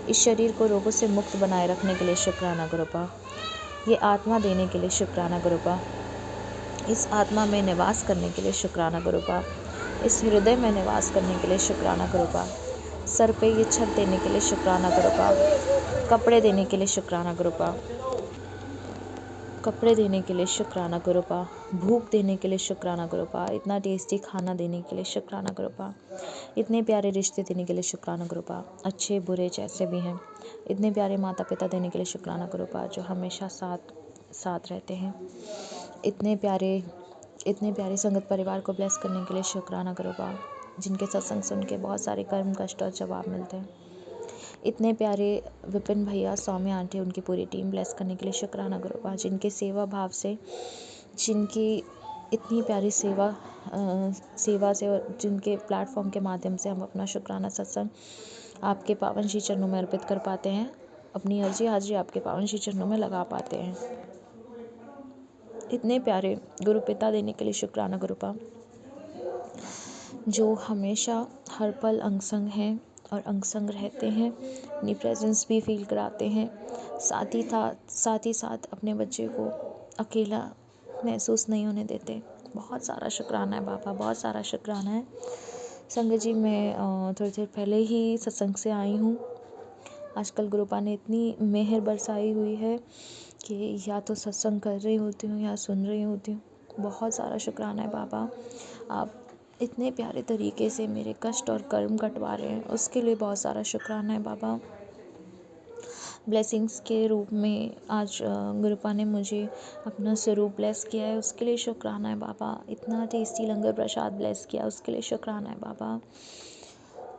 इस शरीर को रोगों से मुक्त बनाए रखने के लिए शुक्राना गुरुपा, ये आत्मा देने के लिए शुक्राना गुरुपा, इस आत्मा में निवास करने के लिए शुक्राना गुरुपा, इस हृदय में निवास करने के लिए शुक्राना गुरुपा, सर पे ये छत देने के लिए शुक्राना गुरुपा, कपड़े देने के लिए शुक्राना गुरुपा, कपड़े देने के लिए शुक्राना गुरुपा, भूख देने के लिए शुक्राना गुरुपा, इतना टेस्टी खाना देने के लिए शुक्राना गुरुपा, इतने प्यारे रिश्ते देने के लिए शुक्राना गुरुपा, अच्छे बुरे जैसे भी हैं, इतने प्यारे माता पिता देने के लिए शुक्राना गुरुपा, जो हमेशा साथ साथ रहते हैं, इतने प्यारे संगत परिवार को ब्लेस करने के लिए शुक्राना गुरुपा, जिनके सत्संग सुन के बहुत सारे कर्म कष्ट और जवाब मिलते हैं, इतने प्यारे विपिन भैया, सौम्या आंटी, उनकी पूरी टीम ब्लेस करने के लिए शुक्राना गुरुपा, जिनके सेवा भाव से, जिनकी इतनी प्यारी सेवा से और जिनके प्लेटफॉर्म के माध्यम से हम अपना शुक्राना सत्संग आपके पावन श्री चरणों में अर्पित कर पाते हैं, अपनी अर्जी हाजिरी आपके पावन श्री चरणों में लगा पाते हैं। इतने प्यारे गुरु पिता देने के लिए शुक्राना गुरुपा, जो हमेशा हर पल अंगसंग हैं और अंगसंग रहते हैं, अपनी प्रेजेंस भी फील कराते हैं, साथ ही साथ अपने बच्चे को अकेला महसूस नहीं होने देते। बहुत सारा शुक्राना है बाबा, बहुत सारा शुक्राना है। संगत जी, मैं थोड़ी देर पहले ही सत्संग से आई हूँ। आजकल गुरुपा ने इतनी मेहर बरसाई हुई है कि या तो सत्संग कर रही होती हूँ या सुन रही होती हूँ। बहुत सारा शुक्राना है बाबा, आप इतने प्यारे तरीके से मेरे कष्ट और कर्म कटवा रहे हैं, उसके लिए बहुत सारा शुक्राना है बाबा। ब्लेसिंग्स के रूप में आज गुरुपा ने मुझे अपना स्वरूप ब्लेस किया है, उसके लिए शुक्राना है बाबा। इतना टेस्टी लंगर प्रसाद ब्लेस किया, उसके लिए शुक्राना है बाबा।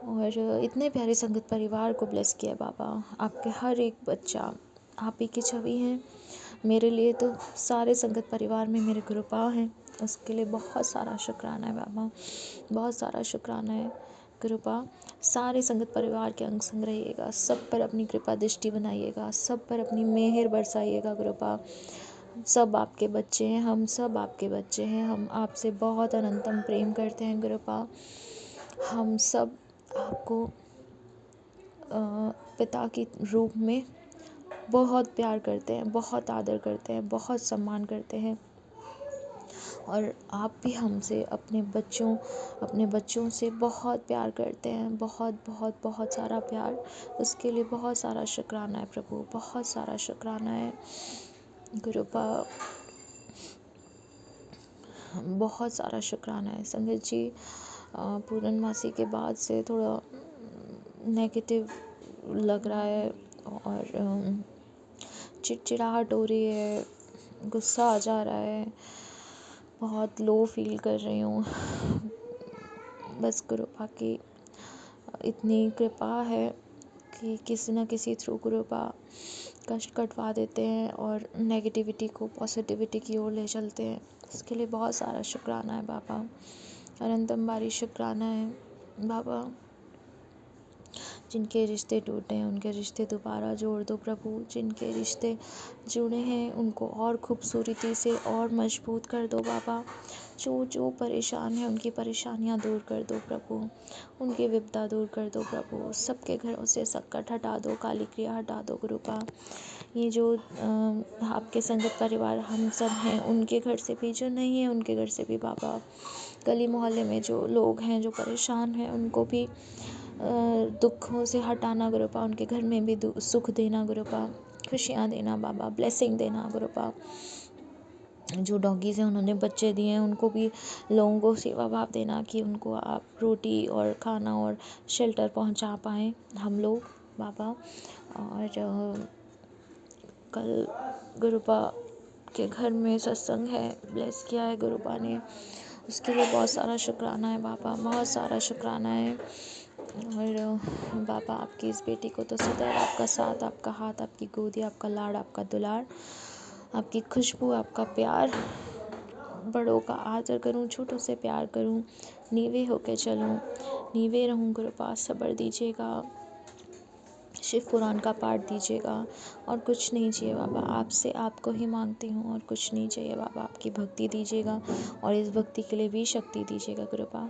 और इतने प्यारे संगत परिवार को ब्लेस किया है बाबा। आपके हर एक बच्चा आप ही की छवि हैं, मेरे लिए तो सारे संगत परिवार में मेरे कृपा है, उसके लिए बहुत सारा शुक्राना है बाबा, बहुत सारा शुक्राना है। कृपा सारे संगत परिवार के अंग संग रहिएगा, सब पर अपनी कृपा दृष्टि बनाइएगा, सब पर अपनी मेहर बरसाइएगा। कृपा सब आपके बच्चे हैं, हम सब आपके बच्चे हैं, हम आपसे बहुत अनंतम प्रेम करते हैं। कृपा हम सब आपको पिता के रूप में बहुत प्यार करते हैं, बहुत आदर करते हैं, बहुत सम्मान करते हैं। और आप भी हमसे अपने बच्चों से बहुत प्यार करते हैं, बहुत बहुत बहुत सारा प्यार। उसके लिए बहुत सारा शुक्राना है प्रभु, बहुत सारा शुक्राना है। कृपा बहुत सारा शुक्राना है। संगत जी, पूर्णमासी के बाद से थोड़ा नेगेटिव लग रहा है और चिड़चिड़ाहट हो रही है, गुस्सा आ जा रहा है, बहुत लो फील कर रही हूँ। बस कृपा की इतनी कृपा है कि किसी न किसी थ्रू कृपा कष्ट कटवा देते हैं और नेगेटिविटी को पॉजिटिविटी की ओर ले चलते हैं। इसके लिए बहुत सारा शुक्राना है बाबा, अनंतम बारी शुक्राना है बाबा। जिनके रिश्ते टूटे हैं उनके रिश्ते दोबारा जोड़ दो प्रभु, जिनके रिश्ते जुड़े हैं उनको और खूबसूरती से और मजबूत कर दो बाबा। जो परेशान है उनकी परेशानियां दूर कर दो प्रभु, उनकी विपदा दूर कर दो प्रभु। सबके घरों से संकट हटा दो, काली क्रिया हटा दो गुरुपा। ये जो आपके संगत परिवार हम सब हैं, उनके घर से भी, जो नहीं है उनके घर से भी बाबा, गली मोहल्ले में जो लोग हैं जो परेशान हैं उनको भी दुखों से हटाना गुरुपा, उनके घर में भी सुख देना गुरुपा, खुशियाँ देना बाबा, ब्लेसिंग देना गुरुपा। जो डॉगीज़ हैं उन्होंने बच्चे दिए हैं, उनको भी लोगों को सेवा भाव देना कि उनको आप रोटी और खाना और शेल्टर पहुंचा पाएँ हम लोग बाबा। और कल गुरुपा के घर में सत्संग है, ब्लेस किया है गुरुपा ने, उसके लिए बहुत सारा शुक्राना है बाबा, बहुत सारा शुक्राना है। और बाबा आपकी इस बेटी को तो सदैव आपका साथ, आपका हाथ, आपकी गोदी, आपका लाड़, आपका दुलार, आपकी खुशबू, आपका प्यार, बड़ों का आदर करूं, छोटों से प्यार करूं, नीवे होके चलूं, नीवे रहूं। कृपा सब्र दीजिएगा, शिव पुराण का पाठ दीजिएगा, और कुछ नहीं चाहिए बाबा, आपसे आपको ही मांगती हूँ और कुछ नहीं चाहिए बाबा। आपकी भक्ति दीजिएगा और इस भक्ति के लिए भी शक्ति दीजिएगा कृपा।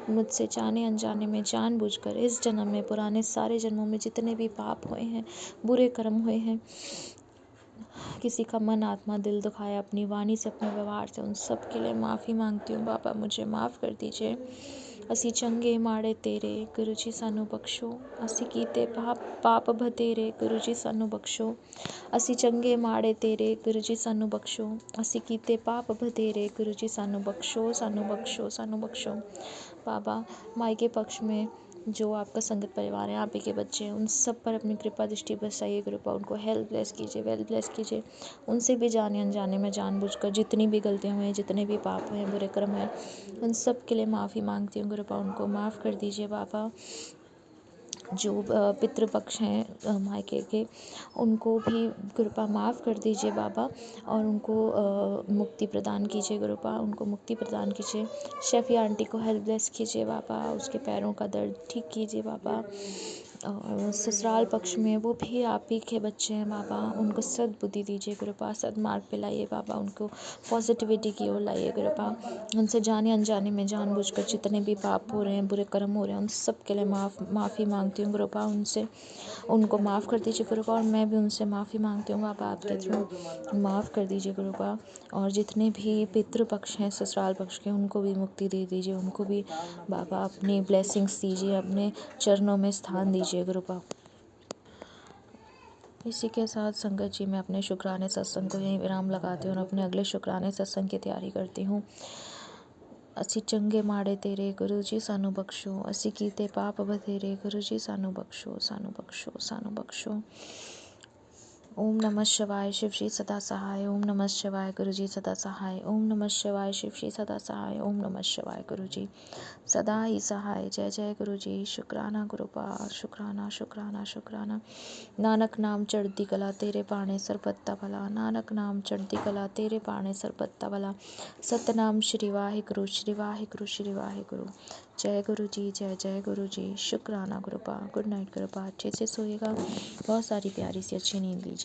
मुझसे जाने अनजाने में जानबूझकर इस जन्म में, पुराने सारे जन्मों में जितने भी पाप हुए हैं, बुरे कर्म हुए हैं, किसी का मन आत्मा दिल दुखाया अपनी वाणी से, अपने व्यवहार से, उन सब के लिए माफ़ी मांगती हूँ बाबा, मुझे माफ़ कर दीजिए। ਅਸੀਂ ਚੰਗੇ ਮਾੜੇ ਤੇਰੇ ਗੁਰੂ ਜੀ ਸਾਨੂੰ ਬਖਸ਼ੋ, ਅਸੀਂ ਕੀਤੇ ਪਾਪ ਬਥੇਰੇ ਗੁਰੂ ਜੀ ਸਾਨੂੰ ਬਖਸ਼ੋ। ਅਸੀਂ ਚੰਗੇ ਮਾੜੇ ਤੇਰੇ ਗੁਰੂ ਜੀ ਸਾਨੂੰ ਬਖਸ਼ੋ, ਅਸੀਂ ਕੀਤੇ ਪਾਪ ਬਥੇਰੇ ਗੁਰੂ ਜੀ ਸਾਨੂੰ ਬਖਸ਼ੋ, ਸਾਨੂੰ ਬਖਸ਼ੋ, ਸਾਨੂੰ ਬਖਸ਼ੋ। बाबा मायके पक्ष में जो आपका संगत परिवार है, आप ही के बच्चे हैं, उन सब पर अपनी कृपा दृष्टि बरसाइए कृपा, उनको हेल्प ब्लेस कीजिए, वेल ब्लेस कीजिए। उनसे भी जाने अनजाने में जानबूझकर जितनी भी गलतियाँ हुई हैं, जितने भी पाप हैं, बुरे कर्म हैं, उन सब के लिए माफ़ी मांगती हूँ कृपा, उनको माफ़ कर दीजिए बाबा। जो पितृपक्ष हैं मायके के, उनको भी कृपा माफ़ कर दीजिए बाबा, और उनको मुक्ति प्रदान कीजिए कृपा, उनको मुक्ति प्रदान कीजिए। शेफ़ी आंटी को हेल्प ब्लेस कीजिए बाबा, उसके पैरों का दर्द ठीक कीजिए बाबा। और ससुराल पक्ष में वो भी आप ही के बच्चे हैं बाबा, उनको सद्बुद्धि दीजिए कृपा, सद्मार्ग पे लाइए बाबा, उनको पॉजिटिविटी की ओर लाइए कृपा। उनसे जाने अनजाने में जानबूझकर जितने भी पाप हो रहे हैं, बुरे कर्म हो रहे हैं, उन सब के लिए माफ़ी मांगती हूँ कृपा, उनसे उनको माफ़ कर दीजिए कृपा, और मैं भी उनसे माफ़ी मांगती हूँ बाबा, आपके थ्रू माफ़ कर दीजिए कृपा। और जितने भी पितृपक्ष हैं ससुराल पक्ष के, उनको भी मुक्ति दे दीजिए, उनको भी बाबा अपनी ब्लेसिंग्स दीजिए, अपने चरणों में स्थान दीजिए कृपा। इसी के साथ संगत जी, मैं अपने शुक्राने सत्संग को यहीं विराम लगाती हूँ और अपने अगले शुक्राने सत्संग की तैयारी करती हूँ। ਅਸੀਂ ਚੰਗੇ ਮਾੜੇ ਤੇਰੇ ਗੁਰੂ ਜੀ ਸਾਨੂੰ ਬਖਸ਼ੋ, ਅਸੀਂ ਕੀਤੇ ਪਾਪ ਬਥੇਰੇ ਗੁਰੂ ਜੀ ਸਾਨੂੰ ਬਖਸ਼ੋ, ਸਾਨੂੰ ਬਖਸ਼ੋ, ਸਾਨੂੰ ਬਖਸ਼ੋ। ओम नमः शिवाय शिव श्री सदा सहाय। ओम नमः शिवाय गुरु जी सदा सहाय। ओम नमः शिवाय शिव श्री सदा सहाय। ओम नमः शिवाय गुरु जी सदा ही सहाय। जय जय गुरु जी। शुक्राना गुरुपाल, शुक्राना शुक्राना शुक्राना। नानक नाम चढ़ती कला तेरे बाणे सरबत्ता भला। नानक नाम चढ़ती कला तेरे बाणे सरबत्ता भला। सतनाम श्री वाहिगुरु श्री वाहिगुरु श्री वाहिगुरु। जय गुरु जी, जय जय गुरु जी। शुक्राना गुरुपाल। Good night Gurupal. अच्छे से सोएगा, बहुत सारी प्यारी सी अच्छी नींद लीजिए।